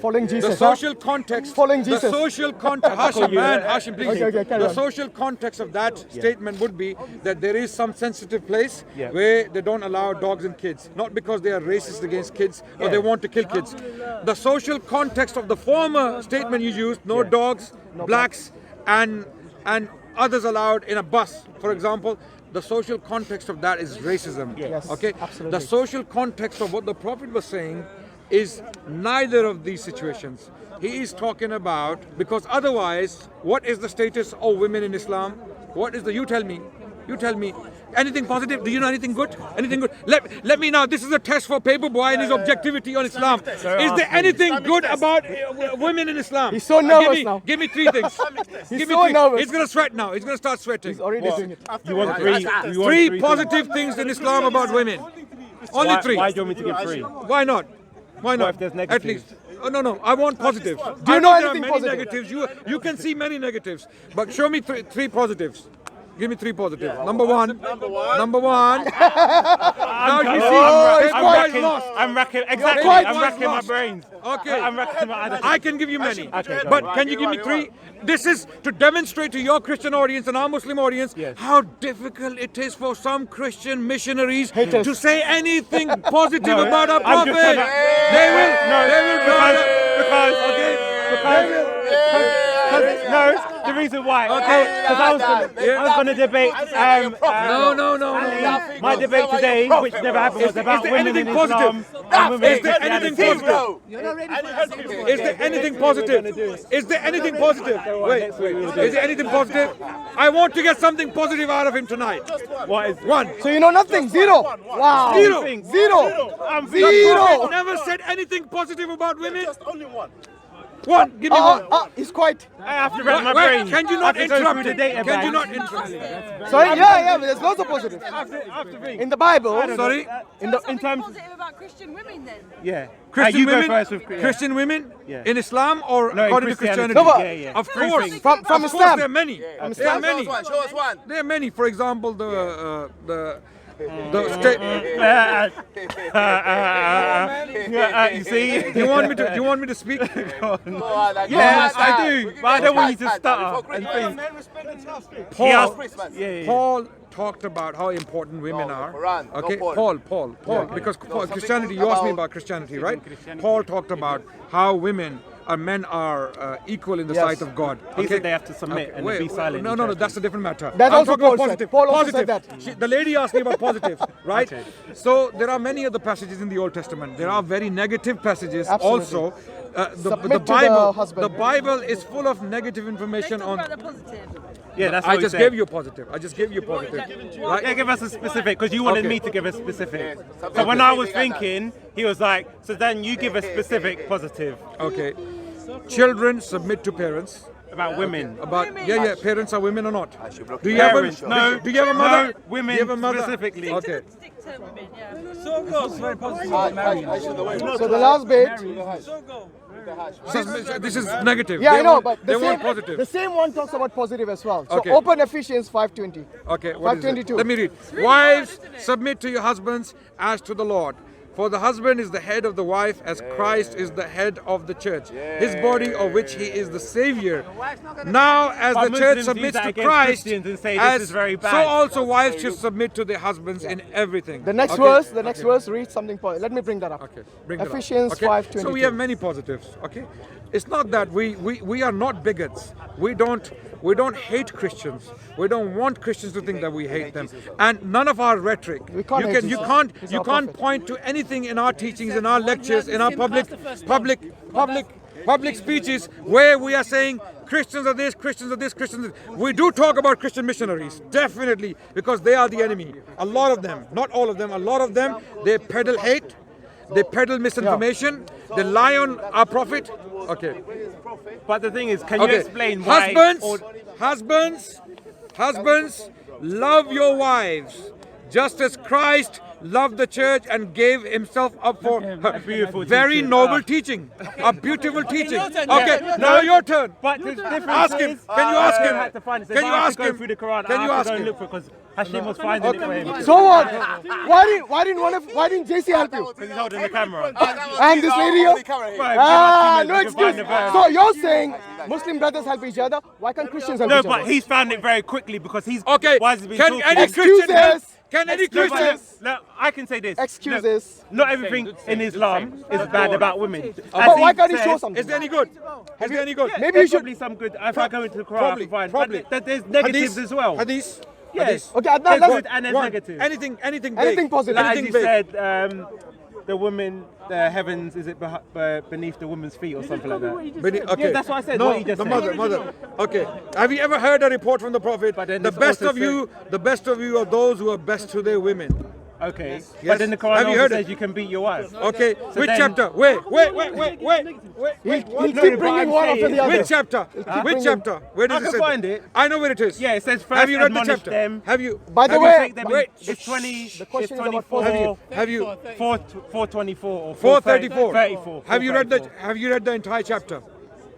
Following The Jesus. huh? social context. Following The Jesus. social context. Hashim, man. Hashim, please. Okay, carry The on. social context of that statement would be that there is some sensitive place Yeah. where they don't allow dogs and kids, not because they are racist against kids or they want to kill kids. The social context of the former statement you used, no dogs, blacks, and others allowed in a bus, for example. The social context of that is racism. Yes, Okay. absolutely. The social context of what the Prophet was saying is neither of these situations. He is talking about, because otherwise, what is the status of women in Islam? What is the, you tell me, anything positive? Do you know anything good? Anything good? Let me now, this is a test for Paper Boy and his objectivity on Islam. Is there anything good about women in Islam? He's so nervous now. Give me three things. He's Give me so three. nervous. He's going to sweat now. He's going to start sweating. He's already doing it. You want three? You want Three things? positive things in Islam about women. Only three. Why do you want me to give three? Why not? Why not? if there's At negatives? least. Oh, no. I want positives. Do you know there are anything many positive? negatives. You can see many negatives, but show me three positives. Give me three positives. Number one. Now you see, Paper Boy is lost. I'm racking exactly. quite I'm racking my lost. brains. Okay. I'm racking my. I can give you many, Okay, go but on. can you give me three? This is to demonstrate to your Christian audience and our Muslim audience how difficult it is for some Christian missionaries Haters. to say anything positive about our I'm prophet. just saying They will No, the reason why. Because I was going to debate. No. My debate today, which never happened, was about there women anything in Islam. positive? and women Is in there anything Christianity. positive? You're not ready for that. Is there anything positive? Is there anything positive? Wait. Is there anything positive? I want to get something positive out of him tonight. What is One. So you know nothing? Zero. Wow. Zero. Zero. I'm The Prophet Zero. never said anything positive about women. Only one. One. Give me one. He's quiet. I have to rack my Wait, brain. can you I not have to go interrupt through the him? data Can you bank. not interrupt him? Sorry? Yeah, but there's lots of positives. I have to think. In the Bible, Sorry? in terms, positive about Christian women then? yeah. Christian you go women? first with Christian women? Yeah. In Islam or No, in according to Christianity. Christianity? No, but- Yeah. Of Three course. things. from Of course, Islam. there are many. There are Show many. us one. Show us one. There are many. For example, the state. You see? Do you want me to speak? Yes, I do. But I don't want you to stutter and think. Paul talked about how important women No, are. Quran, no Okay, Paul. Paul. Because Christianity, you asked me about Christianity, right? Paul talked about how women and men are equal in the Yes. sight of God. He said they have to submit and be silent. No, that's a different matter. That I'm also talking about Paul said. positive. Paul also Positive. said that. The lady asked me about positives, right? So there are many other passages in the Old Testament. There are very negative passages Absolutely. also. The Submit to the husband. The Bible is full of negative information Let's talk on. about the positive. Yeah, that's I what he just said. gave you positive. Right? Yeah, give us a specific, because you wanted Okay. me to give a specific. So when I was thinking, he was like, so then you give a specific positive Okay. Children submit to parents. about women. About parents are women or not? Do you Parents, have a no. Do you have a mother? No, women Do you have a mother? specifically. Okay. Stick to women, yeah. so the last bit. This is negative. Yeah, They I know, want- but they the want same, positive. the same one talks about positive as well. So Okay. open Ephesians 5:20. Okay, what is it? 5:22. Let me read. Wives, submit to your husbands as to the Lord. For the husband is the head of the wife, as Christ is the head of the church, his body of which he is the savior. Now, as the church submits to Christ, so also wives should submit to their husbands in everything. The next verse reads something. Let me bring that up. Okay, bring that up. Ephesians 5:22. So we have many positives. Okay, it's not that we are not bigots. We don't hate Christians. We don't want Christians to think that we hate them. And none of our rhetoric. You can't point to anything in our teachings, in our lectures, in our public speeches where we are saying Christians are this, Christians are this, Christians are this. We do talk about Christian missionaries, definitely, because they are the enemy. A lot of them, not all of them, a lot of them, they peddle hate, they peddle misinformation, they lie on our prophet. Okay. But the thing is, can you explain why? Husbands, love your wives, just as Christ loved the church and gave himself up for her. Beautiful very teaching. noble teaching, a beautiful teaching. Okay, now your turn. But the difference Ask him. is, Can you ask him? I had to find it. So Can if you I had ask to go him? through the Quran, Can I you had ask to go him? and look for, because Hashim was finding it for him. So what? Why didn't JC help you? Because he's holding the camera. And this lady here? Ah, No excuse. So you're saying Muslim brothers help each other? Why can't Christians help No, each other? but he's found it very quickly because he's Okay. why has he been Can talking? any Christian help? Excuses. Can any No, but Christian? look, I can say this. Excuses. Look, not everything in Islam is bad about women. But why can't he show something? Is there any good? Is there any good? Yeah, Maybe you there's should- probably some good. If I go into the Quran, I can find. But there's negatives Hadith, as well. Hadith. Yes. Hadith. Okay, Adnan, There's let's good and there's One. negative. Anything Anything big. positive. Like Anything you big. said, the woman, the heavens, is it beneath the woman's feet or something like that? Okay. Yeah, that's what I said. No, What you just the said. mother. Okay. Have you ever heard a report from the Prophet? But then The it's best also of you are those who are best to their women. Okay. Yes. But then the Quran Have you also heard says it? you can beat your wife. Okay. Which then- chapter? Wait. He'll keep bringing one after the other. Which chapter? Which chapter? Where does I it can say? find it. I know where it is. Yeah, it says first Have you read the admonish chapter? them. Have you? By the have way, you- Take them in- wait. it's 20. The question it's is about 24. Have you? 424 or 434. 34. Have you read the? Have you read the entire chapter?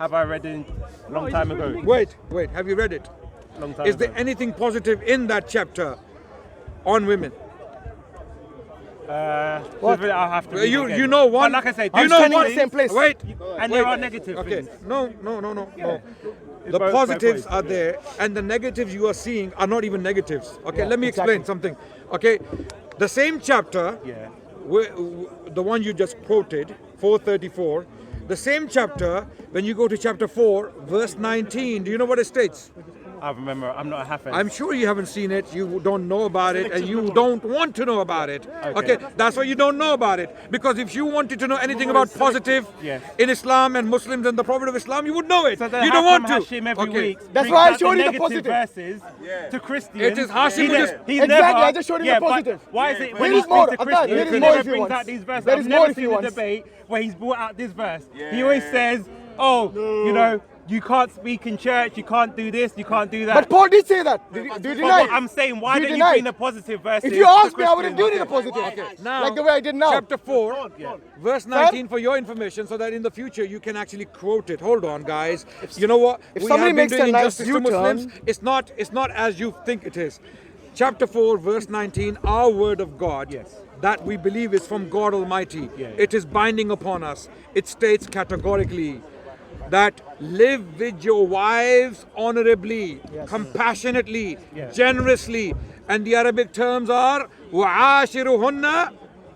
Have I read it a long time ago? Wait. Have you read it? Long time Is ago. there anything positive in that chapter on women? I'll have to read it You again. know one. But like I said, you I'm know standing one. in the same place. Wait. and wait. there are negative Okay. things. No. The both positives ways. are there, and the negatives you are seeing are not even negatives. Okay, Yeah, let me explain exactly. something. Okay, the same chapter, Yeah. the one you just quoted, 434, the same chapter, when you go to chapter 4, verse 19, do you know what it states? I remember. I'm not a Hafiz. I'm sure you haven't seen it, you don't know about it, and you don't want to know about it. Okay, that's why you don't know about it. Because if you wanted to know anything about positive Yes. in Islam and Muslims and the Prophet of Islam, you would know it. So then You how don't want come to. Hashim every week That's brings why I out showed you the negative positive. verses to Christians. It is Hashim He who ne- just- he's Exactly, never, I just showed you the but positive. why is it when There he is more, speaks to Adnan, there Christians, is he more never if you brings want. out these verses? There I've is more never if you seen a want. debate where he's brought out this verse. He always says, "Oh, you know, you can't speak in church, you can't do this, you can't do that." But Paul did say that. Do you But deny what it? I'm saying, why Do you don't you deny bring it? the positive verses? If you to asked me, I would have Christians? given you the positive. Now, Like the way I did now. Chapter 4, verse 19 for your information, so that in the future you can actually quote it. Hold on, guys. You know what? if We somebody have been makes a doing nice injustice to Muslims. U-turn- It's not as you think it is. Chapter 4, verse 19, our word of God. Yes. That we believe is from God Almighty. Yeah. It is binding upon us. It states categorically that live with your wives honorably, compassionately, generously. And the Arabic terms are وَعَاشِرُهُنَّ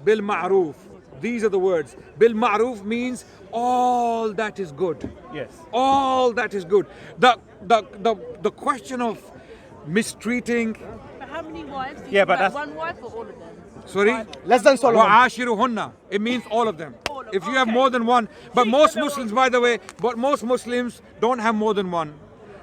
بِالْمَعْرُوفِ. These are the words. Bil ma'ruf means all that is good. Yes. All that is good. The question of mistreating, But how many wives? Do you Yeah, but have? that's- One wife or all of them? sorry? Less than Solomon. وَعَاشِرُهُنَّ. It means all of them. If you have more than one. But most Muslims, by the way, most Muslims don't have more than one.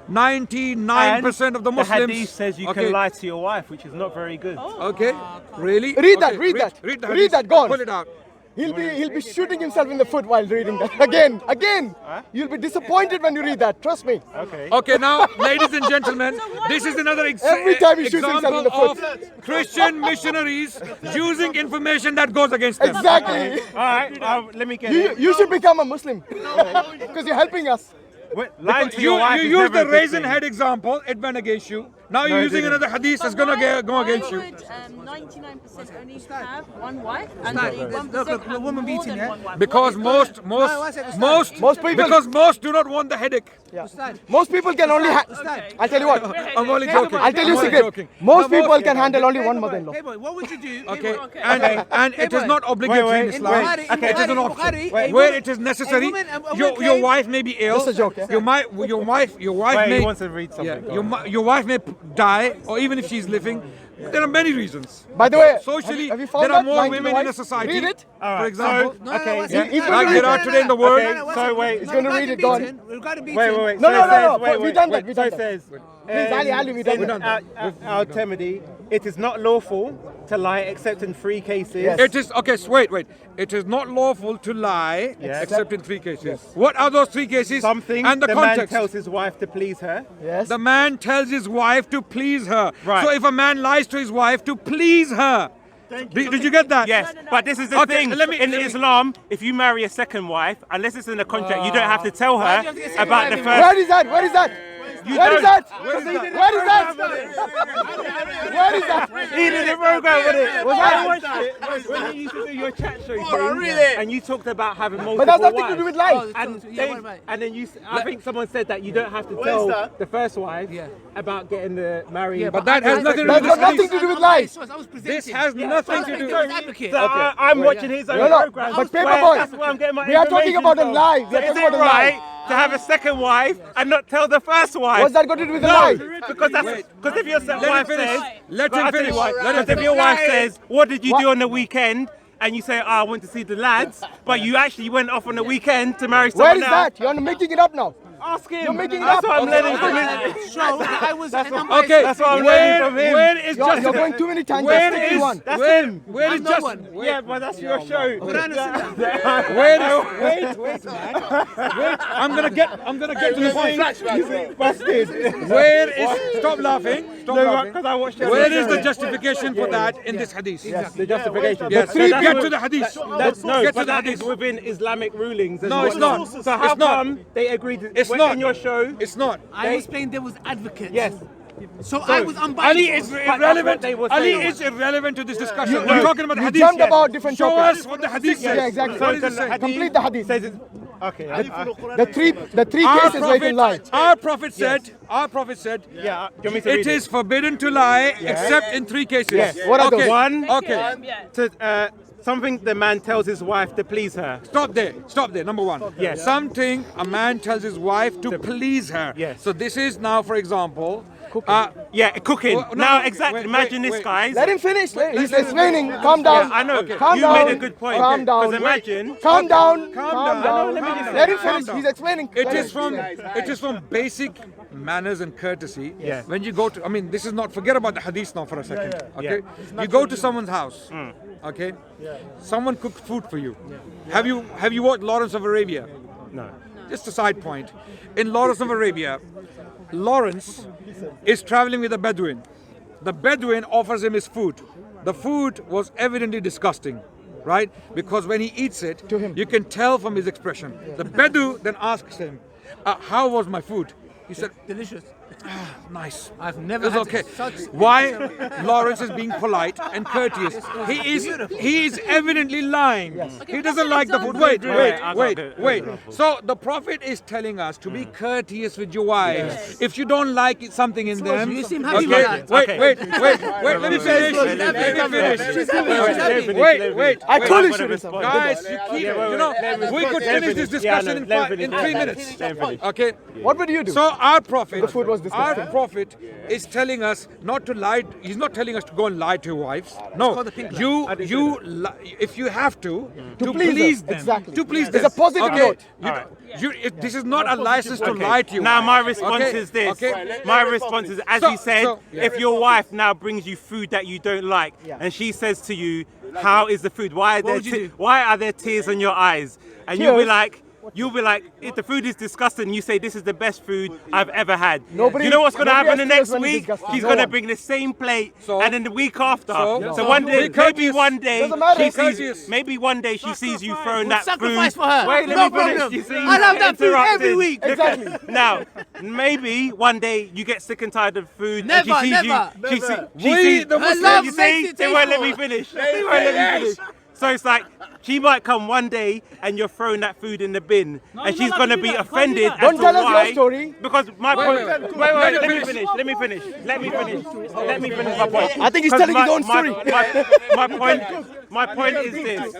99% of the Muslims. The hadith says you okay, can lie to your wife, which is not very good. Okay, really? Read that, Okay, read that. Read the Read hadith. that, go on. Pull it out. He'll be shooting himself in the foot while reading that. Again. You'll be disappointed when you read that. Trust me. Okay. Okay, now, ladies and gentlemen, this is another Every time he shoots himself in example the of Christian missionaries using information that goes against them. Exactly. All right. Let me get it. You should become a Muslim because you're helping us. Lying to You your wife is use never a the good raisin thing. head example, it went against you. Now No, you're it using didn't. another hadith that's going to go against you. Why would 99% only have one wife and Start. the 1% Look, have a woman more beating, than yeah? one wife? Because most people- because most do not want the headache. Most people can only. I'll tell you what. I'm only joking. I'll tell you a I'm only secret. joking. Most people can handle only one mother-in-law. Hey boy, what would you do? Okay, Okay. and it is not obligatory in Islam. Bukhari- Okay, it is an Bukhari- option. Bukhari, a Where woman- it is necessary, a woman your came- wife may be ill. Just a joke, yeah? Your wife Wait, may he wants to read something. Go on. your wife may die, or even if she's living. There are many reasons. By the way, Socially, have you found there are that more lying to women the in a wife? society. Read it. All For right, example, so, okay, He's gonna like read there are it. today in the world. Okay, so wait. He's gonna read it, go on. Wait. No, So no, it no, says- no. wait, We done that. wait. We So done it that. says, Please, Ali, we done that. Our Tirmidhi, it is not lawful to lie except in 3 cases. Yes. It is okay. So wait. It is not lawful to lie Yes. except in 3 cases. What are those 3 cases? Something and the the man context. tells his wife to please her. Yes. The man tells his wife to please her. Right. So if a man lies to his wife to please her, did you get that? Yes, but this is the Okay, thing. let me- in let me- Islam, if you marry a second wife, unless it's in the contract, you don't have to tell Why her do you have to get second about the wife? first. Where is that? Where is that? Where is that? Where is that? Where is that? Where is that? He did a program with it. Was I that? watched it when you used to do your chat show thing, and you talked about having multiple But that's nothing to wives. do with life. And then I think someone said that you don't have to tell the first wife about getting the married. But that has nothing to do That's with got this nothing to do with life. This has nothing to do. So I'm watching his own No, no. program. But Paperboy, That's where I'm getting my we are talking information about a from. lie. We So are is talking it about a lie. right to have a second wife and not tell the first wife? What's that got to do with the No, lie? because if your Let him wife finish. says, Let I'll him tell you finish. why. Let him Because if finish. your wife says, what did you What? do on the weekend? And you say, I went to see the lads, but you actually went off on the weekend to marry Where someone is else. that? You're making it up now. Ask him. You're making it That's up. what I'm Okay, learning okay. from him. So I was Okay, That's what I'm learning from him. Where is You're justification? going too many tangents. Where Stick to is one. That's where, him. where is I'm no just one. Yeah, but that's your show. where is wait man. I'm gonna get to the point. Busted. Where is stop laughing. Stop laughing. Because I watched it. Where is the justification for that in this hadith? The justification. Yes, So that's get what- to the hadith. That's no, Get to but the that hadith. is within Islamic rulings. and No, it's not. whatnot. So how It's not. come they agreed to It's when not. in your show? It's not. I was playing devil's advocate. Yes. So I was unbiased. Ali is that's what irrelevant. they were Ali saying. is irrelevant to this discussion. You- We're talking about you hadith. jumped about different Show topics. us what the hadith says. Yeah, exactly. What does So it say? Complete the hadith. Says it's okay. The three cases where you can lie. Our prophet said. Our prophet said. Yeah. Do you want me to read It is forbidden to lie except in 3 cases. Yes. What are okay. those? One. Okay. To, something the man tells his wife to please her. Stop there. Stop there. Number 1. Yes. Something a man tells his wife to please her. Yes. So this is now, for example, Yeah, cooking. Well, no, Now, wait, exactly. wait, Imagine this, wait. guys. Let him finish. He's explaining. Calm down. I know. Calm You down. made a good point. Calm down. Because imagine. Calm down. Calm Calm down. down. Let me just Let him calm finish. down. He's explaining. It is from basic manners and courtesy. Yeah. When you go to, I mean, this is not, forget about the hadith now for a second. Okay. You go to someone's house. Okay. Someone cooked food for you. Have you watched Lawrence of Arabia? No. Just a side point. In Lawrence of Arabia, Lawrence is traveling with a Bedouin. The Bedouin offers him his food. The food was evidently disgusting, right? Because when he eats it, you can tell from his expression. The Bedouin then asks him, how was my food? He said, Delicious. nice. I've never It's had okay. such. Why Lawrence is being polite and courteous? He is evidently lying. He doesn't like the food. Wait. So the Prophet is telling us to be courteous with your wives. If you don't like something in them, You seem happy with that. Wait. Let me finish. Wait. I told you should. Guys, we could finish this discussion in 3 minutes. Okay. What would you do? So our Prophet, The food was disgusting. our Prophet is telling us not to lie. He's not telling us to go and lie to your wives. No, called the pink if you have to please them. them, Exactly. to please It's them. a positive okay? note. This is not a license to lie to you. Now my response Okay? is this. Okay? My response is, as So- you said, so- if your wife now brings you food that you don't like, and she says to you, "How is the food? Why are would you do? why are there tears in your eyes?" And you'll be Tears? like, you'll be like, if the food is disgusting, you say this is the best food I've ever had. Nobody- you know what's going to nobody happen the has next to when it's week? disgusting. She's No going to one. bring the same plate, So? and then the week after. So? So one day, Be courteous. Doesn't matter. she Courteous. sees, maybe one day she sees you throwing that Sacrifice food. for her. Wait, let No me finish. problem. You see, I love that food interrupted. every week. Exactly. Now, maybe one day you get sick and tired of food. Never, and she sees never. you. She We, sees, the Her Muslims, love you makes see, it they won't let me tasteful. finish. They won't let me finish. So it's like she might come one day and you're throwing that food in the bin, and she's gonna be offended. As Don't to tell us why, your story. Because my point. wait. Wait, let me finish. Let me finish. Let me finish. Let me finish my point. I think he's 'Cause telling his own story. My point is this.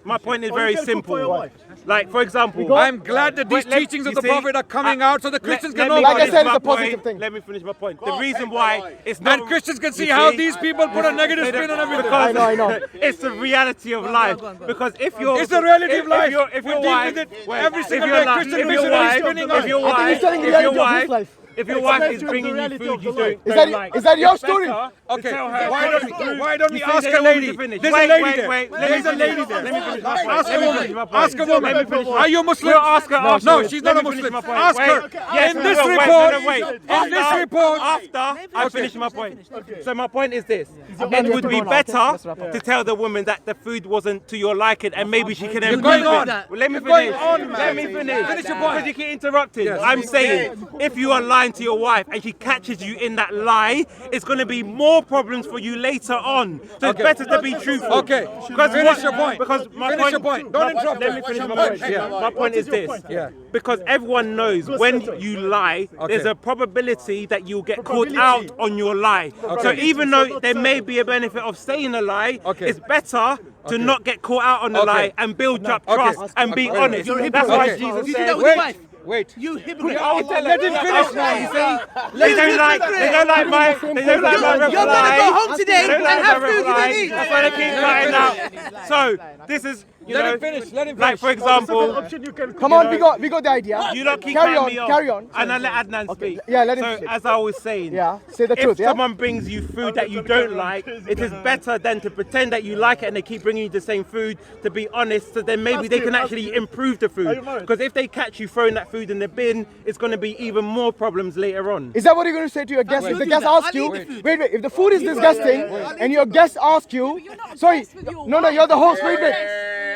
My point is very simple. Like, for example, I'm glad that these teachings of the Prophet are coming out so the Christians can know Like about I it. said, it's a positive thing. Let me finish my point. The reason why it's not. And Christians can see You how see? these people put a negative spin on everything. Because I know. it's the reality of life. Because if you're, It's the reality of life. If We your deal wife, with it wait, every if single your day. li- Christian if your missionaries wife, spinning if your on. I think he's telling the if your reality of his wife, life. if your wife is bringing you food you don't like, Is that your story? Okay, tell her, why don't we You say ask they a don't want lady? to finish. There's a Wait, lady wait, there. wait. There's a lady there. Let me finish my point. Ask a Let me woman. finish my point. Ask a woman. Let me finish my Are you Muslim? We'll ask her No, afterwards. she's Let not a me finish Muslim. my point. Ask her. Yes, In we this will. Wait, report, no, wait. in this report, After I finish my point. So my point is this. It would be better to tell the woman that the food wasn't to your liking and maybe she can going improve on. it. Well, let me You're going finish. on, man. Let me finish. Finish your point. Because you keep interrupting. Yes. I'm saying if you are lying to your wife and she catches you in that lie, it's going to be more problems for you later on. So it's better to be truthful. Okay. Because Finish your point. Because my Finish point. your point. Don't interrupt Let her. me finish my point. Yeah. My point is this. Yeah. Because everyone knows when you lie, there's a probability that you'll get caught out on your lie. So even though there may be a benefit of saying a lie, it's better to not get caught out on the lie and build up trust and be honest. That's why Okay. Jesus You did said. that with your wife. Wait. You hypocrite. Let him finish now. You see, they don't like my You're gonna go reply. home today They don't and like have my food you reply. don't eat. That's why they keep cutting out. So this is, you Let know, him finish. Let him like finish. for example, Come on, we got the idea. you lot keep Carry cutting on, me off, carry on. and I let Adnan speak. Yeah, let him So speak. as I was saying, Yeah, say the if truth, yeah? someone brings you food that you don't like, it is better than to pretend that you like it and they keep bringing you the same food. To be honest, so then maybe they can actually improve the food. Because if they catch you throwing that food in the bin, it's going to be even more problems later on. Is that what you're going to say to your guests? If the do guests that. ask I'll you, eat the food. wait, if the food is disgusting and your guests ask you, sorry, no, you're the host, wait.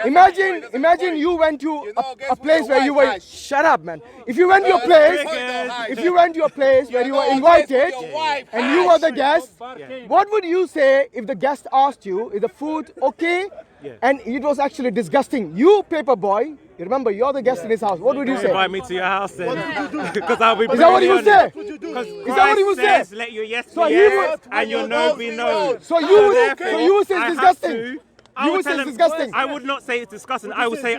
Imagine you went to a place where you were, shut up, man. If you went to a place where you were invited and you were the guest, what would you say if the guest asked you, is the food okay? And it was actually disgusting. You, paper boy, you remember you're the guest in his house. What would you say? Invite me to your house then. Because I'll be Is that what he would say? Because Is that what he would say? says, let your yes be So he yes would- and your no be no. So you would say I it's have disgusting. to- I You would would say tell it's them- disgusting. I would not say it's disgusting. I would say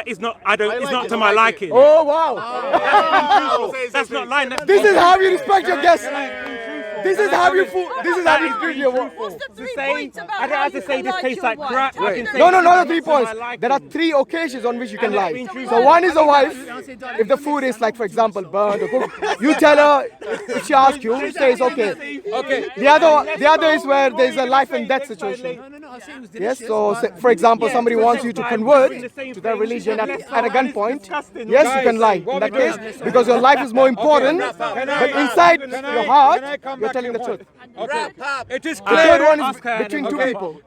it's not to my liking. Oh, wow. That's not lying. That's This is how you respect your guests. This is how you treat your wife. What's the 3 say- points about I don't how have to you say can this like tastes your like wife? crap. Tell I me can the say- No, not truth. 3 points. There are 3 occasions on which you can lie. So one is a wife. If the food is like, for example, burnt or cooked, you tell her, if she asks you, say it's okay. Okay. The other is where there's a life and death situation. No, I'll say it was Yes, delicious. so for example, somebody wants you to convert to their religion at a gunpoint. Yes, you can lie in that case because your life is more important. But inside your heart, you're telling the truth. Okay. It is The clear. third one is Ask her between and two then- people.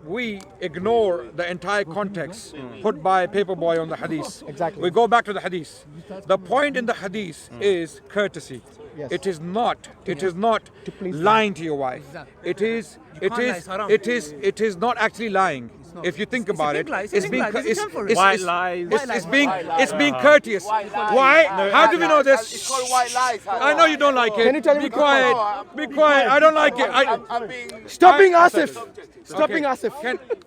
We ignore the entire context put by Paperboy on the hadith. Exactly. We go back to the hadith. The point in the hadith is courtesy. Yes. It is not please lying to your wife. It is can't lie, it's haram. it is not actually lying. If you think about big it, lie, it's a big lie. There's a term for it. White lies. It's being courteous. Why? How do we know this? It's called white lies. I know you don't like it. Can you tell Be me- quiet. Be quiet. I don't like it. I'm being. Stop being Asif. Stop being Asif.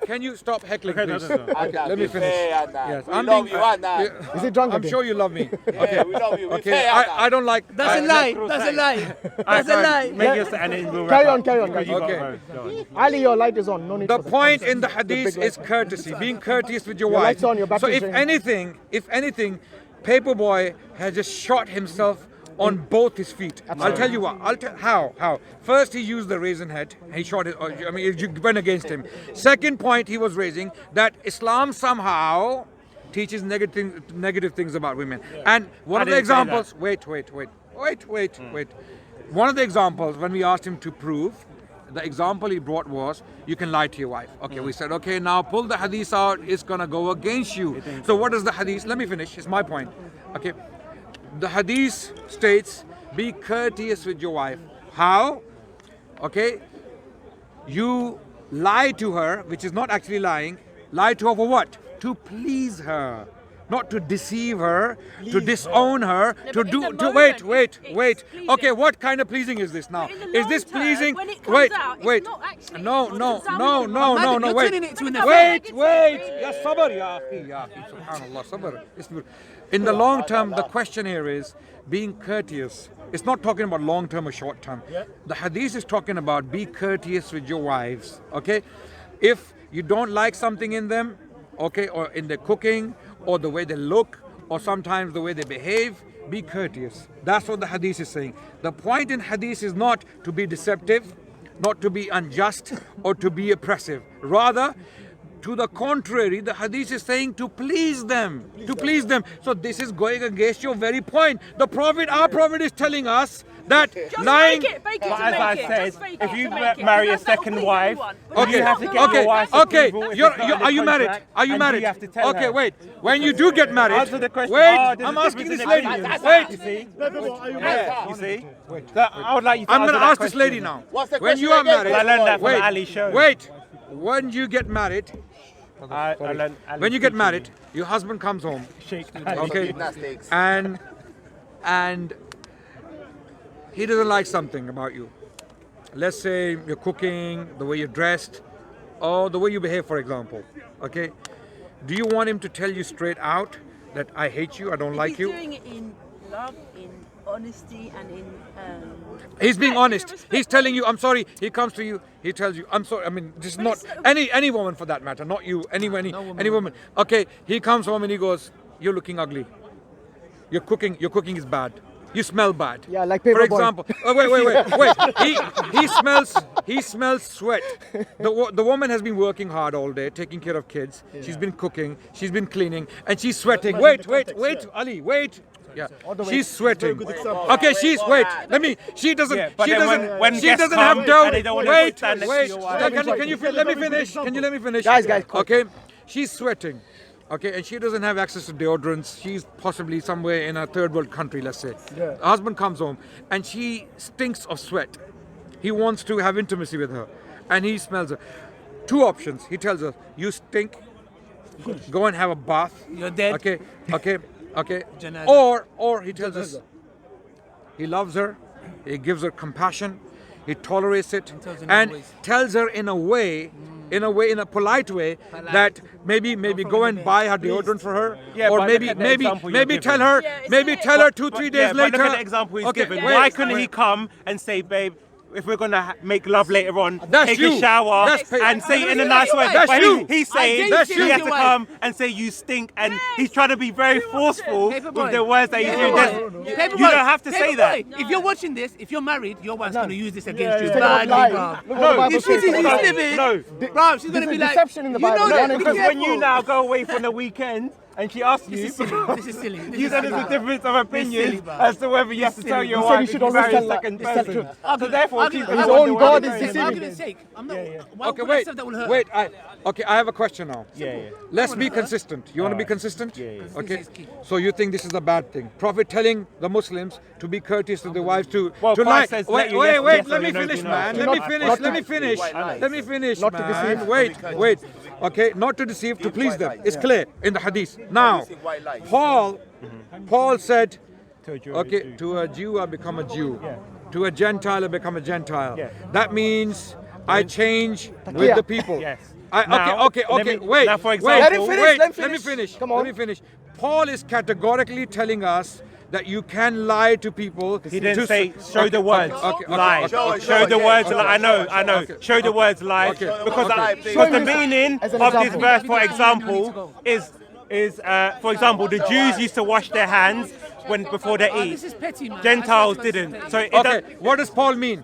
Can you stop heckling, please? Okay, let me be finish. fair, Adnan. Yes, We I'm love being- you, Adnan. Is he drunk I'm again? sure you love me. Okay. We love you. Be Okay. fair, Adnan. I don't like. That's a lie. That's a lie. That's a lie. Make your and then we'll Carry wrap on, up. carry on, Because guys. you got Okay. both. Ali, your light is on. No need The for that. point in the hadith is courtesy, being courteous with your Your wife. light's on, your So battery's if anything, Paperboy has just shot himself on both his feet. I'll tell you what. How. First, he used the raisin head. He shot it. I mean, it went against him. Second point he was raising that Islam somehow teaches negative things about women. And one of the examples, wait. One of the examples, when we asked him to prove, the example he brought was, you can lie to your wife. Okay, we said, okay, now pull the hadith out, it's gonna go against you. So what is the hadith? Let me finish, it's my point. Okay, the hadith states, be courteous with your wife. How? Okay, you lie to her, which is not actually lying. Lie to her for what? To please her, not to deceive her, to disown her, No, to but in do. the To moment, wait. it's Okay, what kind of pleasing is this now? But in the Is long this term, pleasing? when it comes Wait, out, it's wait. not actually- No. You're Wait. turning it to an Wait. effect. Ya sabr, ya akhi, subhanallah, sabr. In the long term, the question here is being courteous. It's not talking about long term or short term. The hadith is talking about be courteous with your wives. Okay, if you don't like something in them, okay, or in their cooking, or the way they look, or sometimes the way they behave, be courteous. That's what the hadith is saying. The point in hadith is not to be deceptive, not to be unjust, or to be oppressive. Rather, to the contrary, the hadith is saying to please them, So this is going against your very point. Our Prophet is telling us that Just lying. fake it But to as I make it. said, Just fake if it you to make it. marry a Because that'll second please wife, everyone. But you have to get your wife's Okay, approval if you're, it's not in the are you married? contract, Are you and married? you have to tell Okay, her. wait. When you do get married, Answer the question. wait. Oh, there's I'm a asking difference this in lady. opinions. Wait. You see? Yeah. You see? So I would like you to I'm answer going to that ask this question. lady now. What's the When you question are again? married, I learned that from wait, Ali's show. Wait. When you get married, I learned Ali when you get teaching married, me. your husband comes home. Sheikh Okay, Gymnastics. and he doesn't like something about you. Let's say you're cooking, the way you're dressed, or the way you behave, for example. Okay, do you want him to tell you straight out that I hate you, I don't like He's you? doing it in love, in honesty, and in. He's being respect, honest. in a He's telling you, I'm sorry. He comes to you. He tells you, I'm sorry. I mean, this is But not it's- any woman for that matter, not you. Any woman. Okay. He comes home and he goes, "You're looking ugly. Your cooking is bad. You smell bad." Yeah, like For paper boy. example, wait. He smells sweat. The woman has been working hard all day, taking care of kids. She's been cooking. She's been cleaning, and she's sweating. Wait, Ali, wait. Yeah, she's sweating. Okay, She doesn't. Yeah, but she then doesn't. when She guests doesn't come have dough. and they don't wanna Wait. stand next to your wife. Can you let me finish? Can you let me finish? Guys. Okay, she's sweating. Okay, and she doesn't have access to deodorants. She's possibly somewhere in a third world country, let's say. The husband comes home and she stinks of sweat. He wants to have intimacy with her and he smells her. Two options. He tells her, you stink. Go and have a bath. You're dead. Okay. Janazah. Or he tells us he loves her, he gives her compassion, he tolerates it, tells her and no ways. tells her in a polite way that maybe go and buy her deodorant for her, Yeah, or but look at the example you're maybe tell giving. her Yeah, it's maybe a bit- tell her 2-3 days Yeah, later. but look at the example he's given. wait, Why couldn't he wait. come and say, babe, if we're gonna make love later on, That's take you. a shower That's pa- and say it in a nice way? That's But you. He's saying That's he you. has to come and say you stink, and he's trying to be very forceful with the words that he's using. You don't have to say that. If you're watching this, if you're married, your wife's going to use this against you Take it badly, offline. bro. Look what the Bible If she's says. living, No. bro, she's going to This be is like, deception in the you know Bible. that, No, be Because when you careful. now go away for the weekend and she asks you, This is silly. This is silly. This you is said silly. there's a difference of silly, opinion bro. as to whether you have to tell your You said wife you if should you always marry a tell second tell the person. truth. So therefore, Argument- she's His the own one doing God it. is For deceiving. argument's sake, I'm not. Why Okay, would I wait. say that will hurt? Wait, I have a question now. Yeah. Let's be consistent. You want to be consistent? Yeah. Okay. This is key. So you think this is a bad thing? Prophet telling the Muslims to be courteous to their wives to Well, lie. Christ says, let Wait. you yes, Let or me you no, finish, do man. not. Let me finish. Not to man. deceive. Wait. Okay, not to deceive, to please them. It's clear in the hadith. Now, Paul said, okay, to a Jew I become a Jew. To a Gentile I become a Gentile. Yeah. That means I change with the people. Yes. Okay, wait. Now, for wait, example- Let him finish, wait, let him let me finish. finish. Come on. Let me finish. Paul is categorically telling us that you can lie to people. He didn't say show the words lie. okay. Show the words lie. I know. Okay. Show the words lie Okay. because Okay. because the meaning As an of this example. verse, for example, is for example, the Jews used to wash their hands before they Oh, eat. this is petty, man. Gentiles I swear to God, didn't. this is So petty. it Okay, what does Paul mean?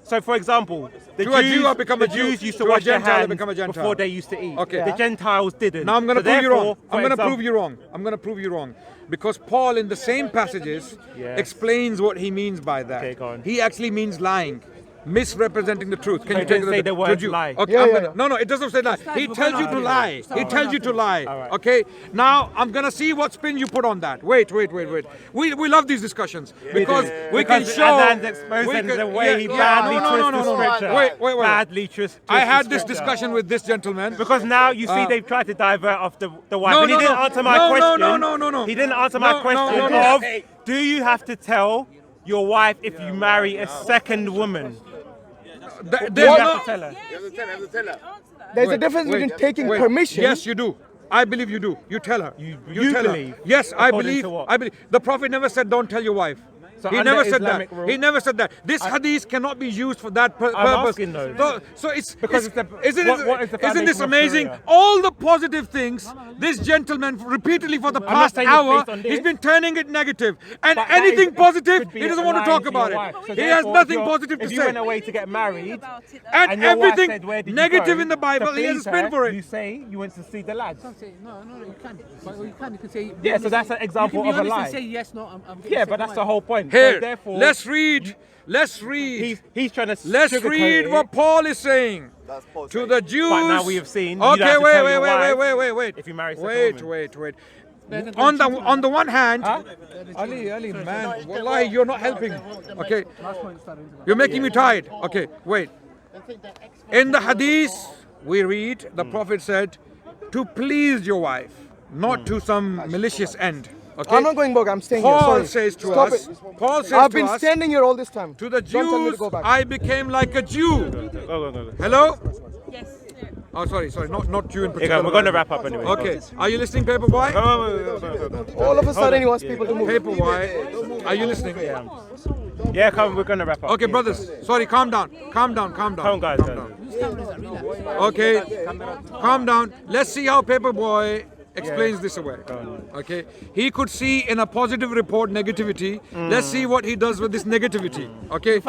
So, for example, the To a Jew, I Jews, become the a Jew. Jews used to To a wash their Gentile, I hands become a Gentile. before they used to eat. Okay. The Gentiles didn't. Now I'm going to So prove you wrong. therefore, I'm going to for prove you wrong. I'm going to prove you wrong. Because Paul in the same passages Yes. explains what he means by that. Okay, go on. He actually means lying. Misrepresenting the truth. Can So you it take didn't say the word could you- lie. Okay, Yeah, I'm yeah, gonna- No, it doesn't say lie. He tells you to lie. He tells you to lie. Alright. Okay. Now I'm gonna see what spin you put on that. Wait. We love these discussions because we can Because show. Adnan's exposing we can- the way he yeah, badly no, twists the scripture. Wait. Badly twists I had the this scripture. discussion with this gentleman. Because now you see they've tried to divert off the wife. No, and he no, didn't no. answer my No, question. no. He didn't answer No, my no, question no. of, do you have to tell your wife if you marry a second woman? Do you have to tell her? There's a difference between taking permission. Yes, you do. I believe you do. You tell her. You tell believe? her. Yes, I According believe. to what? I believe. The Prophet never said, "Don't tell your wife." So He under never said Islamic that. rule- He never said that. This hadith cannot be used for that purpose. asking though. So it's Because it's, it's the- isn't, what is the isn't this foundation of amazing? Sharia? All the positive things this gentleman repeatedly for the not past saying it's hour, based on this. he's been turning it negative. And But that anything is- positive, could be he doesn't want to lying talk about your it. wife. So He has therefore, nothing if you're- positive to If you say. went away to get married, And your wife everything said, "Where did you negative go?" in the Bible, to he has a please spin her, for it. You say you went to see the lads. No, you can. But you can say. Yeah, so that's an example you of can a be honest lie. and say yes, no. I'm Yeah, but that's the whole point. Here, So therefore, let's read. Let's read. He's trying to Let's sugarcoat read it. what Paul is saying to the Jews. But now we have seen. You Okay, don't have to wait, tell wait, your wife wait. If you marry a second Wait. woman. On the one hand, Ali, man, wallahi, you're not helping. Okay, you're making me tired. Okay, wait. In the hadith, we read the Prophet said, "To please your wife, not to some malicious end." Okay. I'm not going back. I'm staying here. Paul Sorry. says to Stop us. it. Paul says I've to been us. standing here all this time. To the Don't tell me to Jews, go back. I became like a Jew. Go. Hello? Yes. Oh, sorry, not you in Here, particular. we're going to wrap up anyway. Okay, are you listening, Paperboy? All of a sudden, he wants people to move. Paperboy, are you listening? Yeah, come, we're going to wrap up. Okay, brothers, sorry, calm down. Come, guys. Okay, calm down. Let's see how Paperboy explains this away. Okay, he could see in a positive report negativity. Let's see what he does with this negativity. Okay,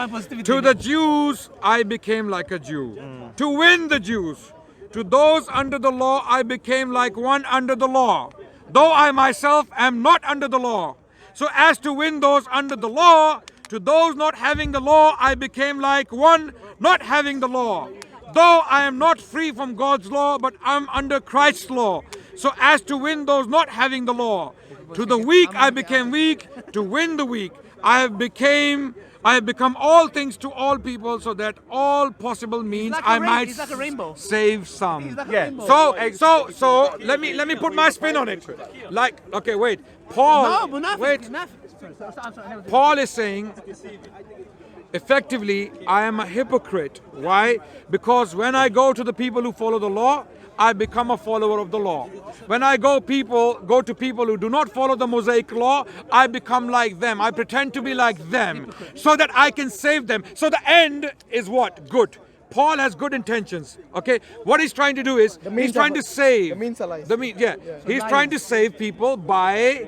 to the Jews, I became like a Jew. To win the Jews. To those under the law, I became like one under the law, though I myself am not under the law. So as to win those under the law, to those not having the law, I became like one not having the law. Though I am not free from God's law, but I'm under Christ's law. So as to win those not having the law. To the weak I became weak, to win the weak. I have become all things to all people, so that all possible means I might He's like a rainbow. save some. Like a Yeah. rainbow. So let me put my spin on it. Like, okay, wait. Paul, No, but nothing. wait. Nothing. Sorry. Paul is saying, effectively, I am a hypocrite. Why? Because when I go to the people who follow the law, I become a follower of the law. When I go to people who do not follow the Mosaic law, I become like them. I pretend to be like them so that I can save them. So the end is what? Good. Paul has good intentions. Okay, what he's trying to do is he's trying to save. The means are lies. He's trying to save people by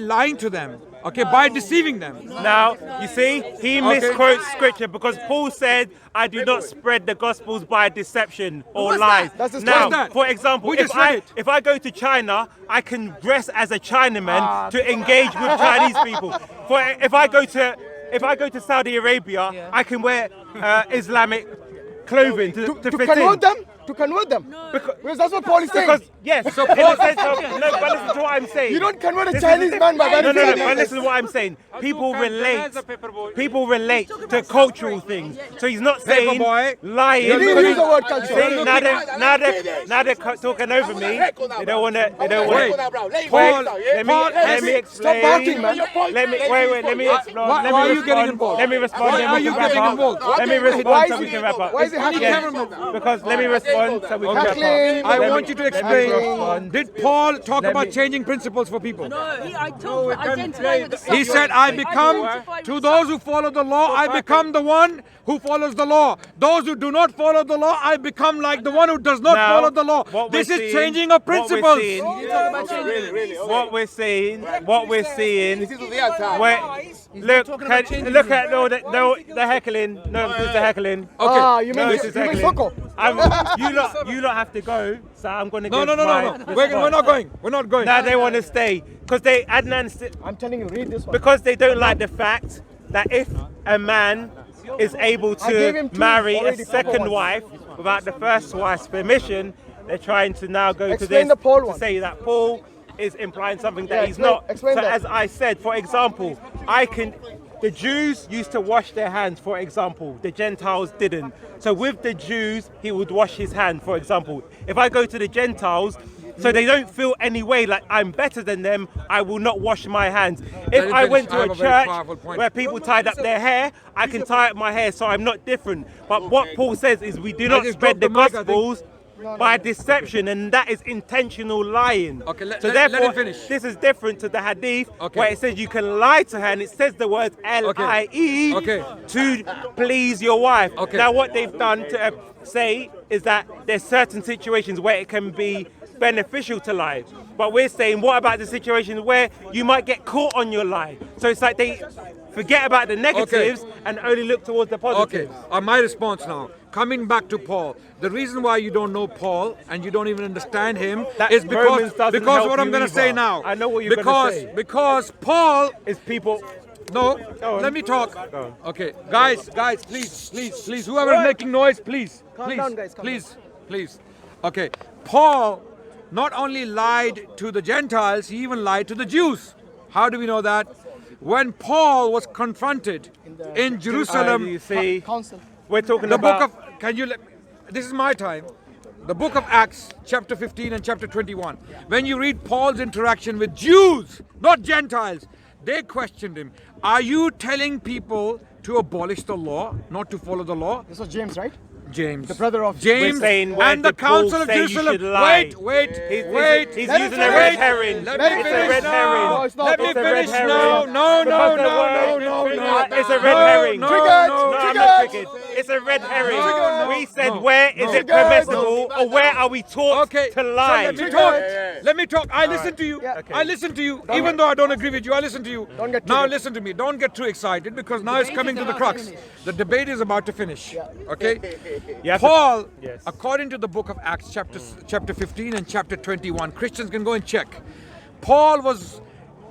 lying to them. Okay, by deceiving them. Now, you see, he misquotes scripture because Paul said, I do not spread the gospels by deception or What's lies. that? That's his Now, question. for example, We just read it. if I go to China, I can dress as a Chinaman to engage with Chinese people. If I go to Saudi Arabia, I can wear Islamic clothing to To fit convert in. them? To convert them? Because that's what Paul is saying. Because yes, so Paul says no. But listen to what I'm saying. You don't convert a This Chinese is- man by No, wearing but listen to what I'm saying. People relate to cultural things. So he's not saying Paperboy. lying. He didn't use the word culture. See, now they're talking over me. They don't want to. They don't want to. Paul, Let me explain. Stop barking, man. Let me explain. Why are you getting involved? Let me respond. Why then are we you can wrap getting up. involved? Let me Why respond is so we he- can wrap up. why is he hacking Yeah, cameraman? because let me respond. respond so we can Kathleen. I want you to explain. respond. Did Paul talk about changing principles for people? No, I told you, identify with the self. He said, I become, to those who follow the law, I become the one who follows the law. Those who do not follow the law, I become like the one who does not Now, follow the law. what This we're is seeing- changing of principles. What we're seeing, what we're seeing. This is the answer. Look at all the heckling. No, this is the heckling. Ah, you mean No, this this is you mean heckling. Soko? You lot have to go, so I'm gonna No, give no, no, my no, no. response. We're not going. We're not going. Now they want to stay because I'm telling you, read this one. because they don't like the fact that if a man is able I gave him to two marry a already, proper second ones. wife without the first wife's permission, they're trying to now go to Explain this the Paul to one. say that Paul is implying something that Yeah, he's explain- not. explain so that. as I said, for example, the Jews used to wash their hands, for example. The Gentiles didn't. So with the Jews, he would wash his hand, for example. If I go to the Gentiles, so they don't feel any way like I'm better than them, I will not wash my hands. If I went to a church where people tied up their hair, I can tie up my hair so I'm not different. But what Paul says is we do not just spread the dropped the mic, I think. gospels by deception, and that is intentional lying. Okay, let so him therefore, finish. this is different to the hadith Okay. where it says you can lie to her, and it says the word L-I-E Okay. to please your wife. Okay. Now what they've done to say is that there's certain situations where it can be beneficial to lie. But we're saying, what about the situations where you might get caught on your lie? So it's like they forget about the negatives and only look towards the Okay, positives. my response now. Coming back to Paul, the reason why you don't know Paul and you don't even understand him That is Romans doesn't because help what I'm you going to say either. now. I know what you're gonna say. Because Paul. Is people. No, Go on. let me talk. Go on. Okay, guys, please, whoever is making noise, please, down, guys, calm please. Okay, Paul not only lied to the Gentiles, he even lied to the Jews. How do we know that? When Paul was confronted in Jerusalem, You see, Council. we're talking the about. book of, can you let me, this is my time. The book of Acts, chapter 15 and chapter 21. When you read Paul's interaction with Jews, not Gentiles, they questioned him. Are you telling people to abolish the law, not to follow the law? This was James, right? James. The brother of James We're saying, where and the did Paul Council of say you Jerusalem. should lie? Wait. He's Let him using a finish. red herring. Let Let me him It's a finish red herring. now. No, it's not. Let me It's a red finish herring. now. No. It's a red herring. No, Triggered. No, I'm Triggered. not triggered. It's a red herring. No, We said, no, where is no. it permissible, or where are we taught Okay, to so lie? let me talk. Let me talk. I listen to you. Yeah. Okay. I listen to you. Even though I don't agree with you, I listen to you. Don't get Now triggered. listen to me. Don't get too excited because now it's coming to the crux. The debate is about to finish. Okay? You have to- Paul, Yes. according to the book of Acts, chapter 15 and chapter 21, Christians can go and check. Paul was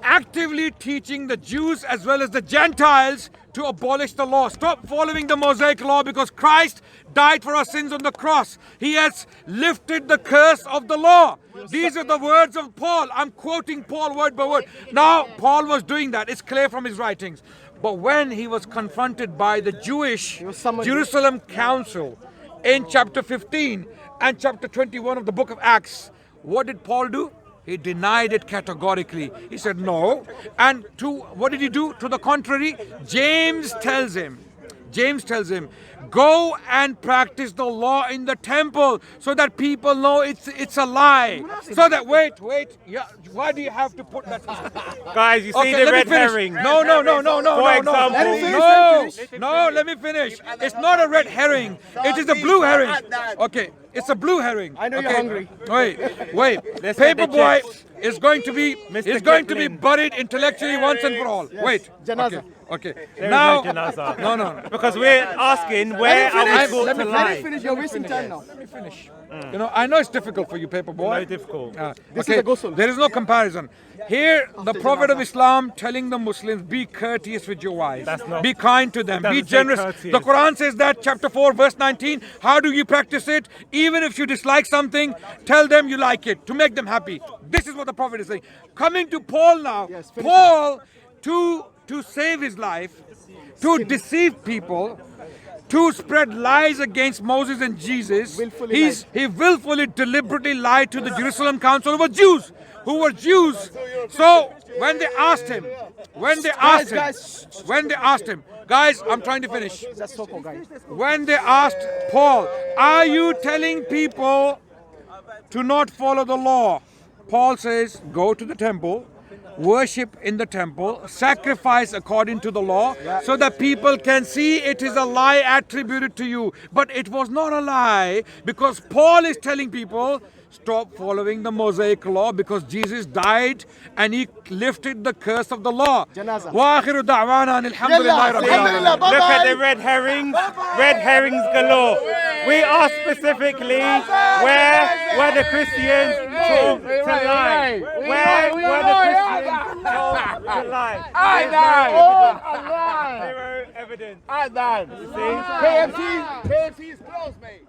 actively teaching the Jews as well as the Gentiles to abolish the law. Stop following the Mosaic law because Christ died for our sins on the cross. He has lifted the curse of the law. These are the words of Paul. I'm quoting Paul word by word. Now, Paul was doing that. It's clear from his writings. But when he was confronted by the Jewish was summoned. Jerusalem council in chapter 15 and chapter 21 of the book of Acts, what did Paul do? He denied it categorically. He said no. And what did he do? To the contrary, James tells him, go and practice the law in the temple so that people know it's a lie. So that, wait. Yeah, why do you have to put that? Guys, you see Okay, the let me red finish. herring? No. For example, No, let me finish. It's not a red herring. It is a blue herring. Okay, it's a blue herring. I know you're Okay. hungry. Wait. Let's get the Paperboy chips. is going to be Mr. buried intellectually once and for all. Wait. Janazah. Okay. There is Now, no janazah. no. Because we're asking, where are we taught Let to me lie? finish. You're wasting time now. Let me finish. You know, I know it's difficult for you, Paperboy. Very difficult. This Okay, is a ghusl. there is no comparison. Here, the Prophet of Islam telling the Muslims, be courteous with your wives. That's not- Be kind to them. It Be doesn't say generous. courteous. The Quran says that, chapter 4, verse 19. How do you practice it? Even if you dislike something, tell them you like it to make them happy. This is what the Prophet is saying. Coming to Paul now. Yes, finish Paul, to save his life, to deceive people, to spread lies against Moses and Jesus, he willfully, deliberately lied to the Jerusalem council who were Jews. So when they asked him, Guys, I'm trying to finish. That's so cool, guys. When they asked Paul, are you telling people to not follow the law? Paul says, go to the temple, worship in the temple, sacrifice according to the law, so that people can see it is a lie attributed to you. But it was not a lie, because Paul is telling people, stop following the Mosaic law, because Jesus died and he lifted the curse of the law. وآخر دعوانا أن الحمد لله رب العالمين. Look at the red herrings. Red herrings galore. We asked specifically where the Christians told to lie. Where were the Christians told to lie? Zero evidence. Adnan. See? KFC is closed, mate.